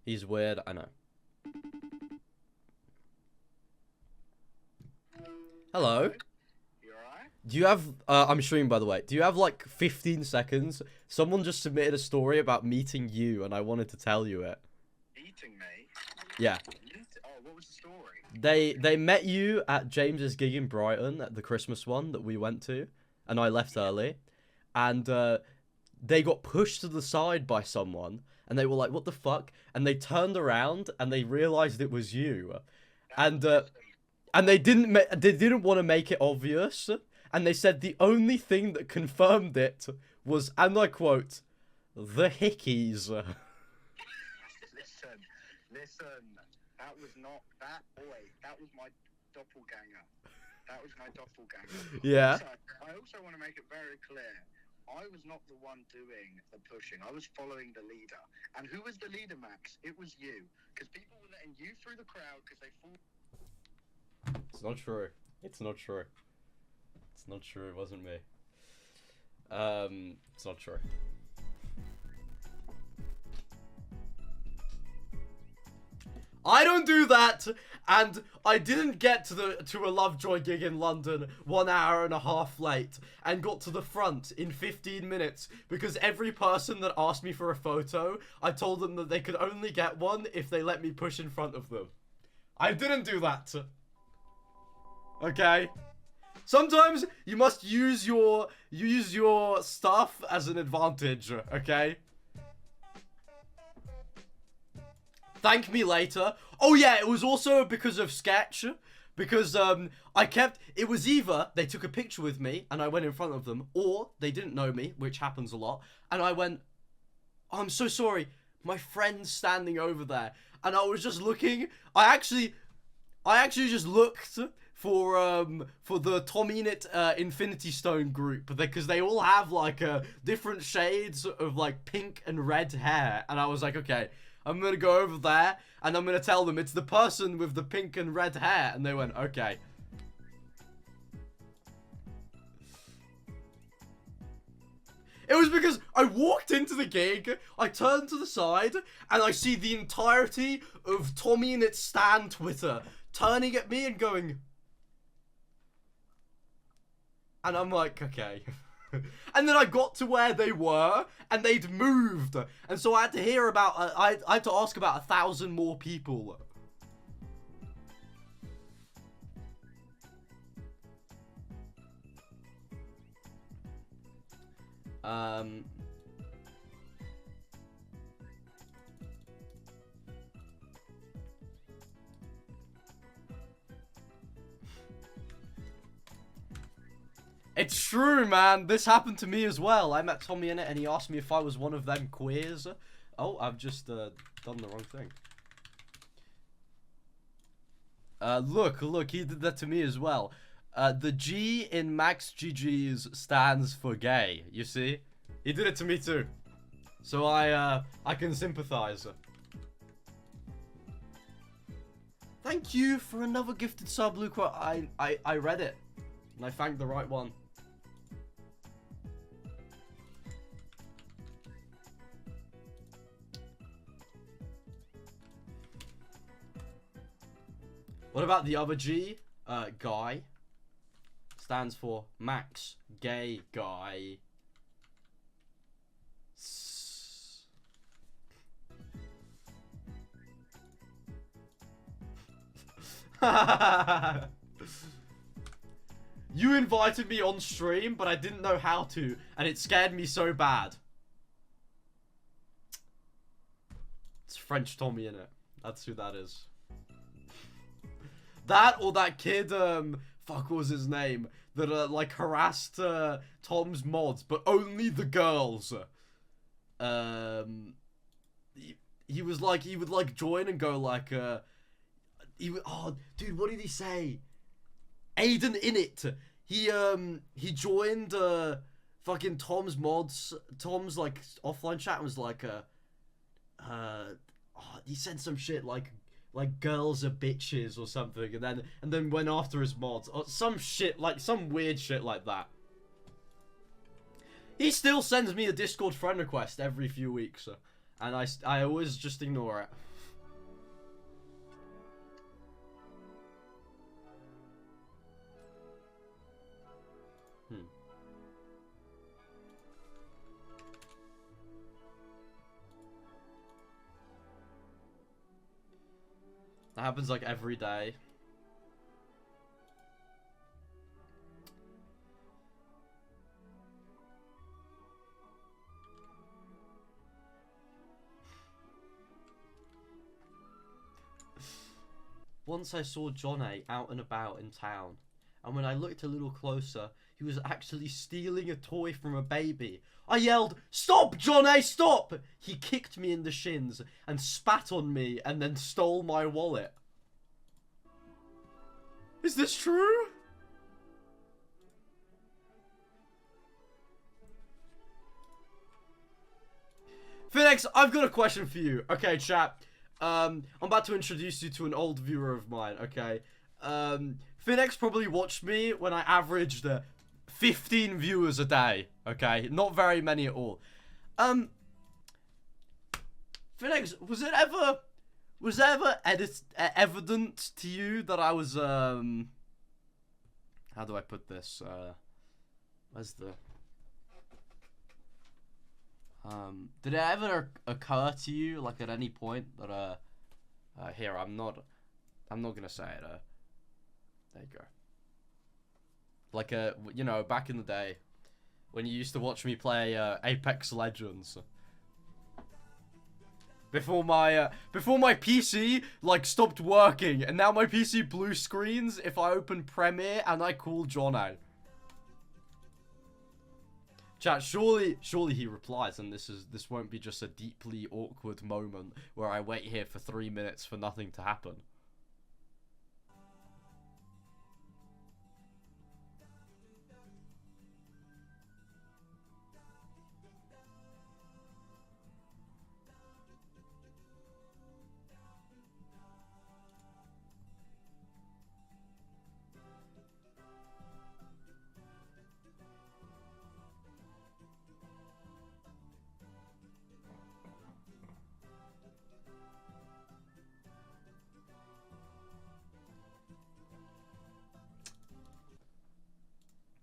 He's weird, I know. Hello. You alright? Do you have, I'm streaming by the way, do you have like 15 seconds? Someone just submitted a story about meeting you and I wanted to tell you it. Meeting me? Yeah. Oh, what was the story? They met you at James's gig in Brighton, at the Christmas one that we went to, and I left early. And they got pushed to the side by someone, and they were like, what the fuck? And they turned around and they realized it was you. And they didn't want to make it obvious, and they said the only thing that confirmed it was, and I quote, the hickeys. Listen, that was not that boy. That was my doppelganger. That was my doppelganger. Yeah. I also want to make it very clear. I was not the one doing the pushing. I was following the leader. And who was the leader, Max? It was you. Because people were letting you through the crowd because they thought... It's not true. It's not true. It's not true. It wasn't me. It's not true. I don't do that, and I didn't get to a Lovejoy gig in London 1 hour and a half late and got to the front in 15 minutes because every person that asked me for a photo, I told them that they could only get one if they let me push in front of them. I didn't do that. Okay? Sometimes you must use your stuff as an advantage, okay? Thank me later. Oh yeah, it was also because of Sketch. Because it was either they took a picture with me and I went in front of them, or they didn't know me, which happens a lot, and I went, oh, I'm so sorry, my friend's standing over there. And I was just looking, I actually just looked for the Tominit Infinity Stone group, because they all have like different shades of like pink and red hair, and I was like, okay, I'm gonna go over there and I'm gonna tell them it's the person with the pink and red hair, and they went, okay. It was because I walked into the gig, I turned to the side, and I see the entirety of Tommy and its Stan Twitter turning at me and going... And I'm like, okay. And then I got to where they were, and they'd moved. And so I had to hear about... I had to ask about 1,000 more people. It's true, man. This happened to me as well. I met Tommy in it, and he asked me if I was one of them queers. Oh, I've just done the wrong thing. Look, he did that to me as well. The G in MaxGGs stands for gay, you see? He did it to me too. So I can sympathize. Thank you for another gifted sub, Luke. I read it. And I thanked the right one. What about the other G? Guy. Stands for Max Gay Guy. You invited me on stream, but I didn't know how to, and it scared me so bad. It's French Tommy in it. That's who that is. That or that kid, fuck, what was his name? That, like, harassed, Tom's mods, but only the girls. He was like, he would, like, join and go, like, oh, dude, what did he say? Aiden in it. He joined, fucking Tom's mods, Tom's, like, offline chat and was like, he said some shit, like girls are bitches or something, and then went after his mods or some shit, like some weird shit like that. He still sends me a Discord friend request every few weeks, and I always just ignore it. That happens like every day. Once I saw John A out and about in town, and when I looked a little closer, he was actually stealing a toy from a baby. I yelled, "Stop, John A, stop!" He kicked me in the shins and spat on me and then stole my wallet. Is this true? Phoenix, I've got a question for you. Okay, chat. I'm about to introduce you to an old viewer of mine, okay? Phoenix probably watched me when I averaged 15 viewers a day, okay? Not very many at all. Phoenix, was it ever evident to you that I was, how do I put this? Where's the... did it ever occur to you, like, at any point that, here, I'm not gonna say it, there you go. Like, you know, back in the day, when you used to watch me play, Apex Legends. Before my PC like stopped working, and now my PC blue screens if I open Premiere and I call Jono. Chat, surely he replies, and this won't be just a deeply awkward moment where I wait here for 3 minutes for nothing to happen.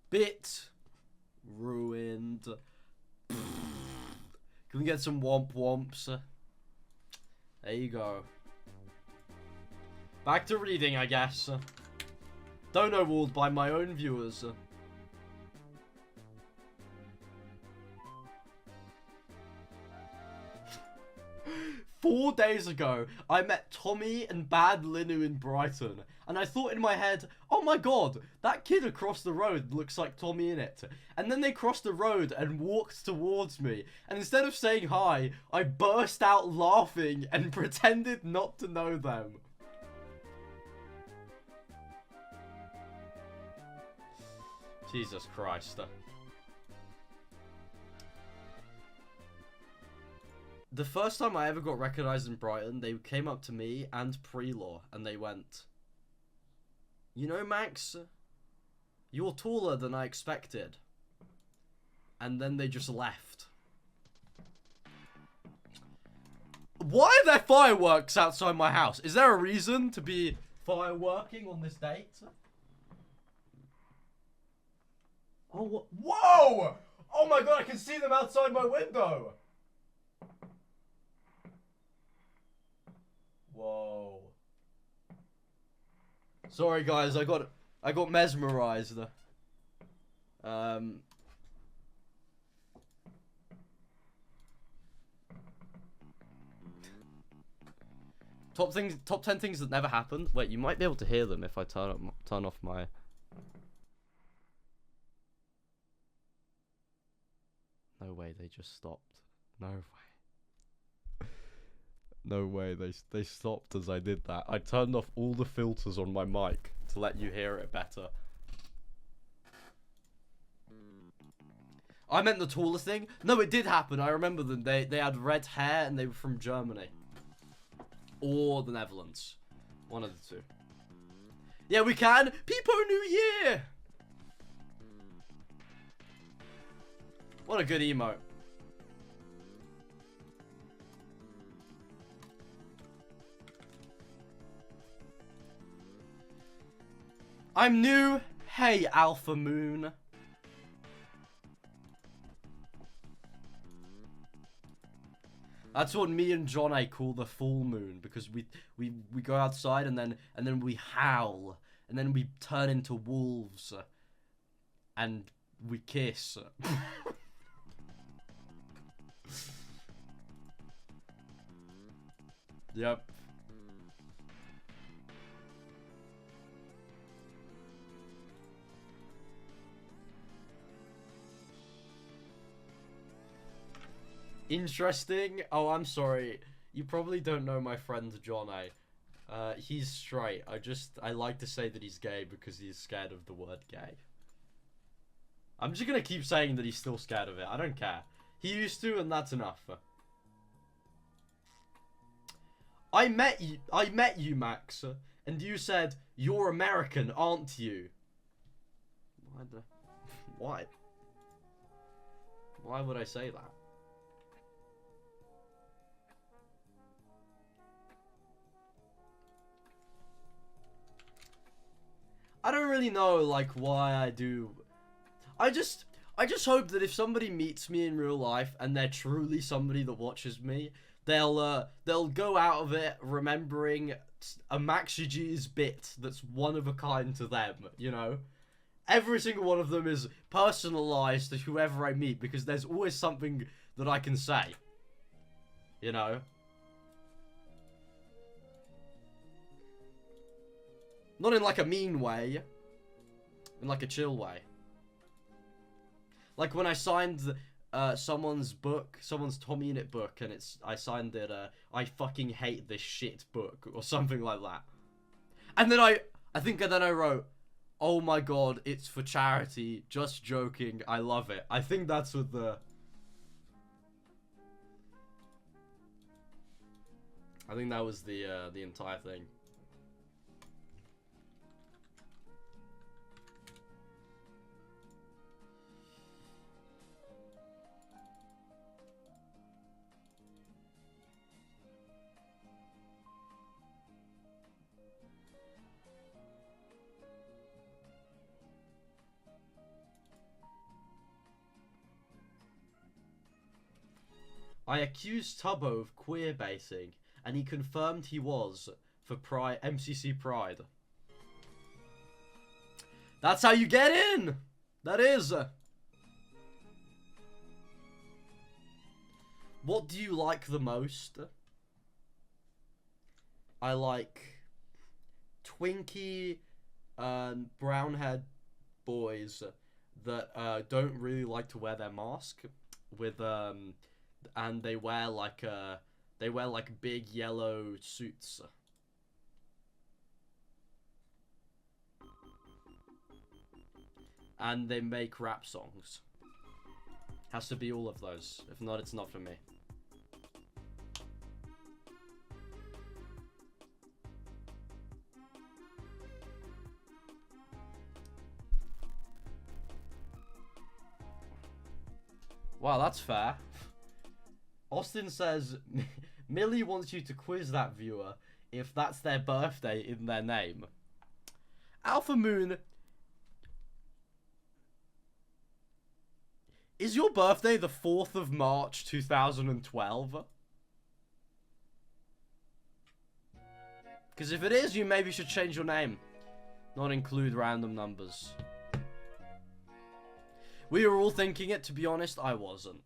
Bit ruined. Can we get some womp womps? There you go. Back to reading, I guess. Dono walled by my own viewers. 4 days ago, I met Tommy and Bad Linu in Brighton, and I thought in my head, oh my god, that kid across the road looks like Tommy in it. And then they crossed the road and walked towards me, and instead of saying hi, I burst out laughing and pretended not to know them. Jesus Christ. The first time I ever got recognized in Brighton, they came up to me and Prelaw, and they went, you know, Max, you're taller than I expected. And then they just left. Why are there fireworks outside my house? Is there a reason to be fireworking on this date? Oh, whoa! Oh my god, I can see them outside my window! Whoa. Sorry guys, I got mesmerized. Top 10 things that never happened. Wait, you might be able to hear them if I turn off my. No way, they just stopped. No way. No way, they stopped as I did that. I turned off all the filters on my mic to let you hear it better. I meant the taller thing. No, it did happen. I remember them. They had red hair and they were from Germany. Or the Netherlands. One of the two. Yeah, we can. Peepo New Year! What a good emote. I'm new. Hey, Alpha Moon. That's what me and John A call the full moon, because we go outside and then we howl and then we turn into wolves and we kiss. Yep. Interesting. Oh, I'm sorry. You probably don't know my friend John A. He's straight. I like to say that he's gay because he's scared of the word gay. I'm just gonna keep saying that he's still scared of it. I don't care. He used to, and that's enough. I met you, Max, and you said, you're American, aren't you? Why? Why would I say that? I don't really know, like, why I do. I just hope that if somebody meets me in real life and they're truly somebody that watches me, they'll go out of it remembering a MaxGGs bit that's one of a kind to them, you know? Every single one of them is personalized to whoever I meet because there's always something that I can say, you know? Not in like a mean way. In like a chill way. Like when I signed someone's book, someone's Tommy Unit book, and I signed it, I fucking hate this shit book, or something like that. And then I wrote, oh my god, it's for charity, just joking, I love it. I think that's what I think that was the entire thing. I accused Tubbo of queerbaiting, and he confirmed he was for MCC Pride. That's how you get in! That is! What do you like the most? I like twinky, brown-haired boys that don't really like to wear their mask with and they wear like big yellow suits. And they make rap songs. Has to be all of those. If not, it's not for me. Wow, that's fair. Austin says, Millie wants you to quiz that viewer if that's their birthday in their name. Alpha Moon, is your birthday the 4th of March 2012? Because if it is, you maybe should change your name. Not include random numbers. We were all thinking it, to be honest, I wasn't.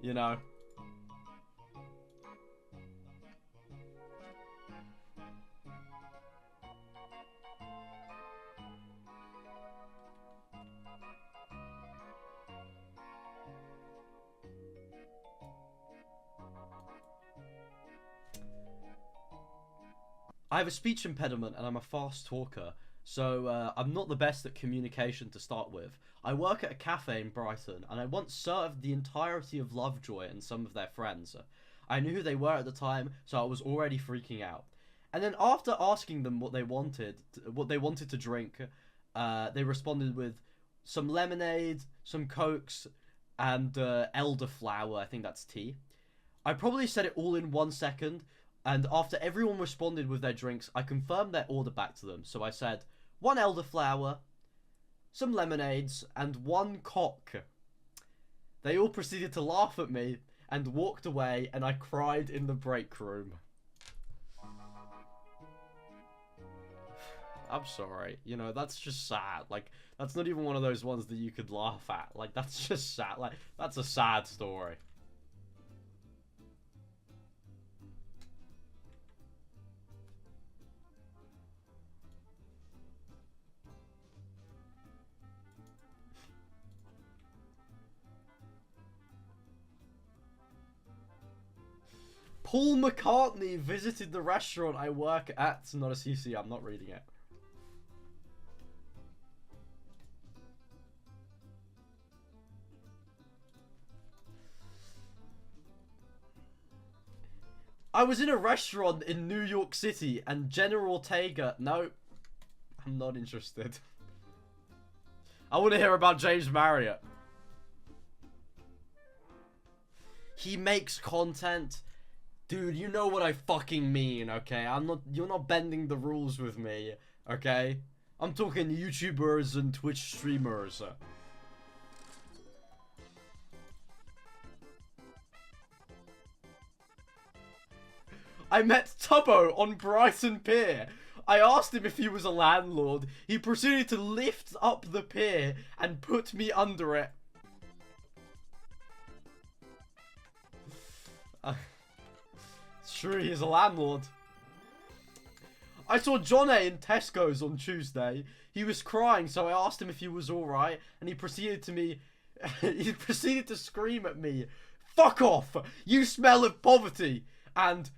You know. I have a speech impediment and I'm a fast talker, so I'm not the best at communication to start with. I work at a cafe in Brighton, and I once served the entirety of Lovejoy and some of their friends. I knew who they were at the time, so I was already freaking out. And then after asking them what they wanted to drink, they responded with some lemonade, some Cokes, and elderflower, I think that's tea. I probably said it all in 1 second, and after everyone responded with their drinks, I confirmed their order back to them. So I said, 1 elderflower, some lemonades, and 1 cock. They all proceeded to laugh at me and walked away, and I cried in the break room. I'm sorry. You know, that's just sad. Like, that's not even one of those ones that you could laugh at. Like, that's just sad. Like, that's a sad story. Paul McCartney visited the restaurant I work at. Not a CC, I'm not reading it. I was in a restaurant in New York City and Jenna Ortega... No, I'm not interested. I want to hear about James Marriott. He makes content... Dude, you know what I fucking mean, okay? You're not bending the rules with me, okay? I'm talking YouTubers and Twitch streamers. I met Tubbo on Brighton Pier. I asked him if he was a landlord. He proceeded to lift up the pier and put me under it. It's true, he's a landlord. I saw John A in Tesco's on Tuesday. He was crying, so I asked him if he was alright, and he proceeded to scream at me, "Fuck off! You smell of poverty! And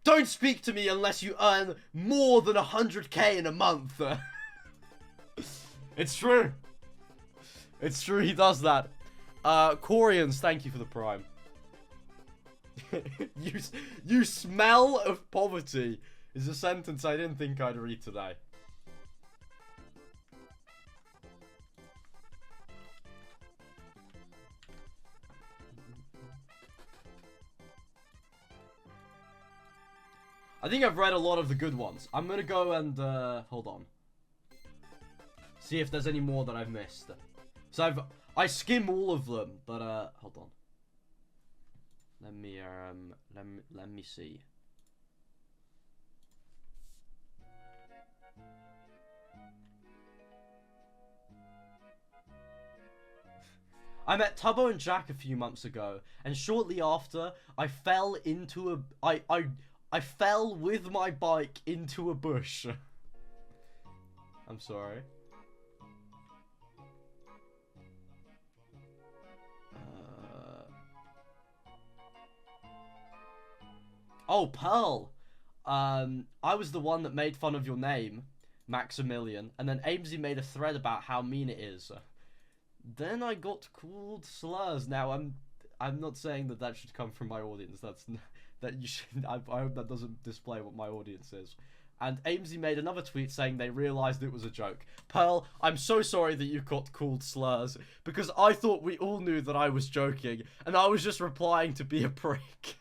don't speak to me unless you earn more than 100k in a month." It's true. It's true, he does that. Corians, thank you for the prime. You smell of poverty is a sentence I didn't think I'd read today. I think I've read a lot of the good ones. I'm gonna go and, hold on. See if there's any more that I've missed. So I skim all of them, but, hold on. Let me see. I met Tubbo and Jack a few months ago, and shortly after, I fell into a... I fell with my bike into a bush. I'm sorry. Oh, Pearl. I was the one that made fun of your name, Maximilian, and then Amesy made a thread about how mean it is. Then I got called slurs. Now I'm not saying that should come from my audience. That you should. I hope that doesn't display what my audience is. And Amesy made another tweet saying they realized it was a joke. Pearl, I'm so sorry that you got called slurs, because I thought we all knew that I was joking, and I was just replying to be a prick.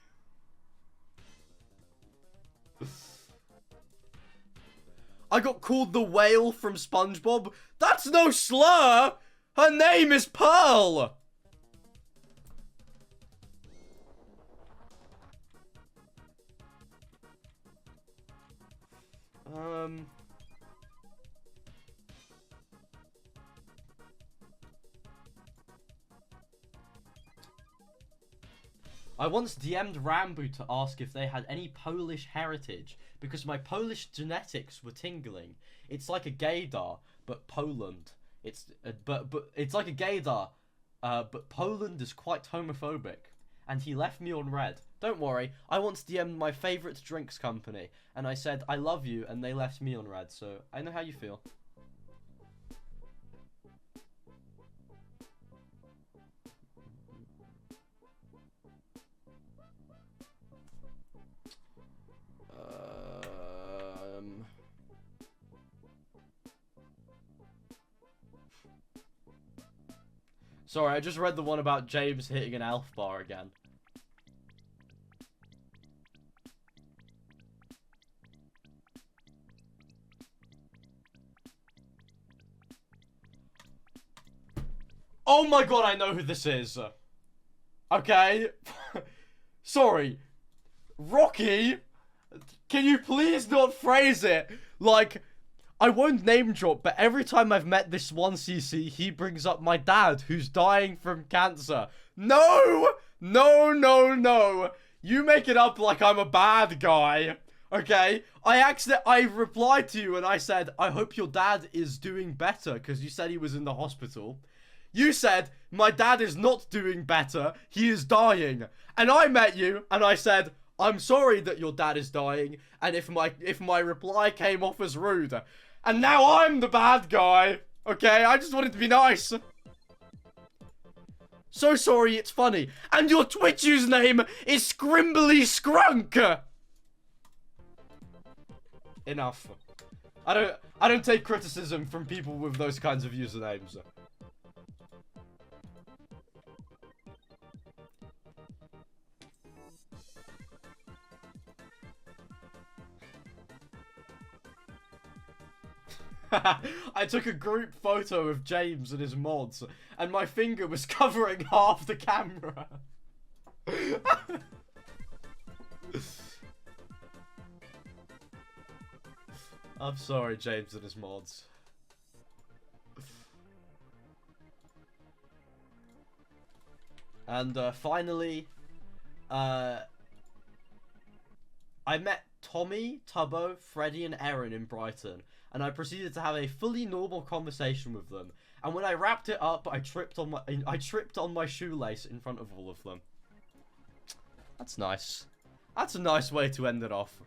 I got called the whale from SpongeBob. That's no slur! Her name is Pearl! I once DM'd Rambo to ask if they had any Polish heritage, because my Polish genetics were tingling. It's like a gaydar, but Poland. It's like a gaydar, but Poland is quite homophobic. And he left me on red. Don't worry, I once DM'd my favorite drinks company, and I said I love you, and they left me on red, so I know how you feel. Sorry, I just read the one about James hitting an elf bar again. Oh my god, I know who this is. Okay. Sorry. Rocky, can you please not phrase it like... I won't name drop, but every time I've met this one CC, he brings up my dad, who's dying from cancer. No! No, no, no. You make it up like I'm a bad guy. Okay? I replied to you and I said, I hope your dad is doing better, because you said he was in the hospital. You said, my dad is not doing better, he is dying. And I met you, and I said, I'm sorry that your dad is dying, and if my reply came off as rude. And now I'm the bad guy. Okay, I just wanted to be nice. So sorry, it's funny. And your Twitch username is Scrimbly Scrunk. Enough. I don't take criticism from people with those kinds of usernames. I took a group photo of James and his mods, and my finger was covering half the camera. I'm sorry, James and his mods. And finally, I met Tommy, Tubbo, Freddie, and Erin in Brighton, and I proceeded to have a fully normal conversation with them. And when I wrapped it up, I tripped on my shoelace in front of all of them. That's nice. That's a nice way to end it off.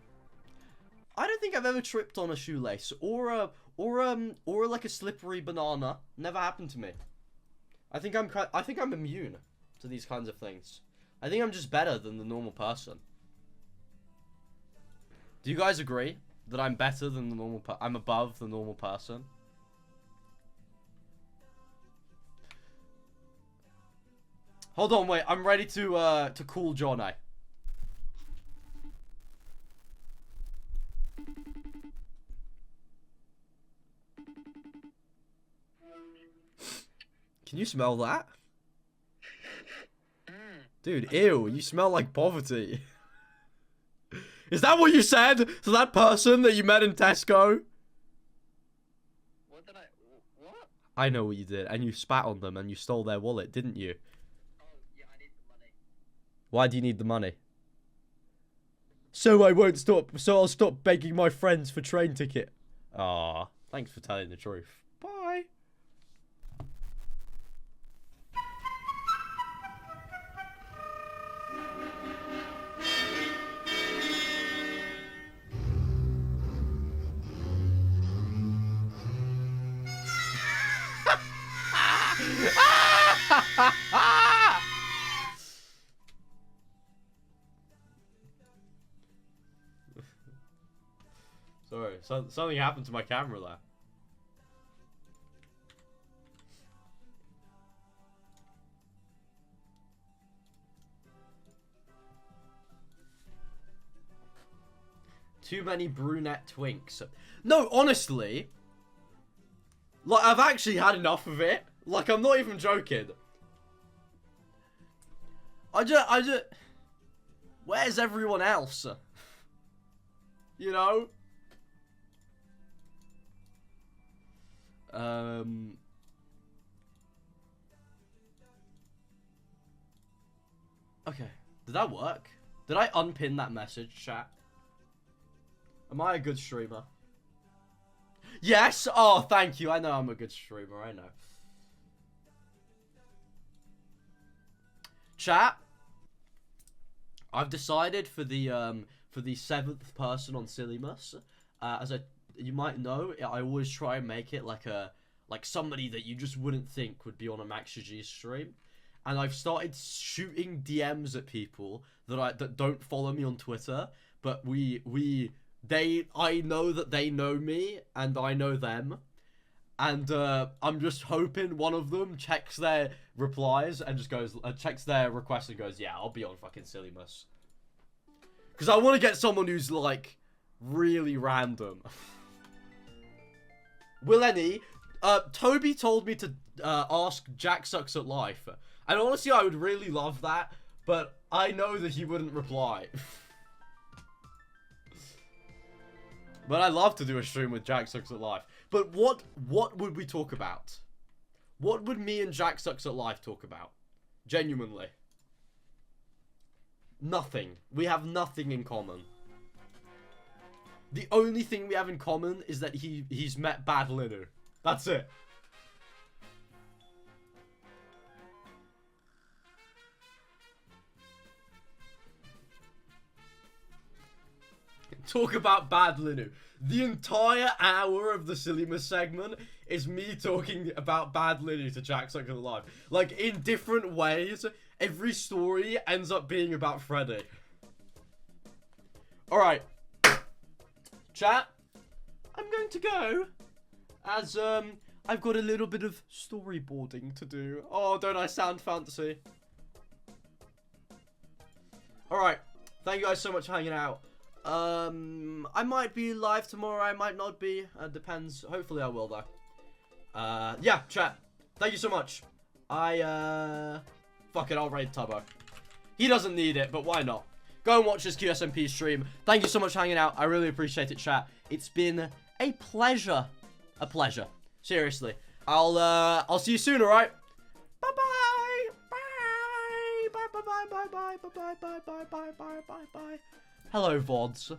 I don't think I've ever tripped on a shoelace or like a slippery banana. Never happened to me. I think I'm immune to these kinds of things. I think I'm just better than the normal person. Do you guys agree that I'm better than the normal I'm above the normal person? Hold on, wait. I'm ready to call Johnny. Can you smell that? Dude, ew, you smell like poverty. Is that what you said to that person that you met in Tesco? What? I know what you did, and you spat on them and you stole their wallet, didn't you? Oh, yeah, I need the money. Why do you need the money? So I'll stop begging my friends for train ticket. Ah, thanks for telling the truth. Bye. Sorry, something happened to my camera there. Too many brunette twinks. No, honestly, like, I've actually had enough of it. Like, I'm not even joking. I just, where's everyone else? You know? Okay. Did that work? Did I unpin that message, chat? Am I a good streamer? Yes! Oh, thank you. I know I'm a good streamer. I know. Chat, I've decided for the 7th person on Sillymus, as you might know, I always try and make it like somebody that you just wouldn't think would be on a MaxGGs stream, and I've started shooting DMs at people that don't follow me on Twitter, but I know that they know me and I know them. And I'm just hoping one of them checks their replies and just goes, checks their request and goes, yeah, I'll be on fucking Sillymus. Because I want to get someone who's, like, really random. Willeni, Toby told me to ask Jack Sucks at Life. And honestly, I would really love that, but I know that he wouldn't reply. But I'd love to do a stream with Jack Sucks at Life. But what would we talk about? What would me and Jack Sucks at Life talk about? Genuinely. Nothing. We have nothing in common. The only thing we have in common is that he's met Bad Linu. That's it. Talk about Bad Linu. The entire hour of the Sillymus segment is me talking about Bad Linu to Jack Sucks at Life. Like, in different ways, every story ends up being about Freddy. Alright. Chat, I'm going to go, as, I've got a little bit of storyboarding to do. Oh, don't I sound fancy? Alright, thank you guys so much for hanging out. I might be live tomorrow, I might not be, depends. Hopefully I will, though. Yeah, chat, thank you so much. Fuck it, I'll raid Tubbo. He doesn't need it, but why not? Go and watch his QSMP stream. Thank you so much for hanging out. I really appreciate it, chat. It's been a pleasure. A pleasure. Seriously. I'll see you soon, alright? Bye-bye. Bye. Bye-bye. Bye-bye. Bye-bye. Bye-bye. Bye-bye. Bye-bye. Hello, VODs.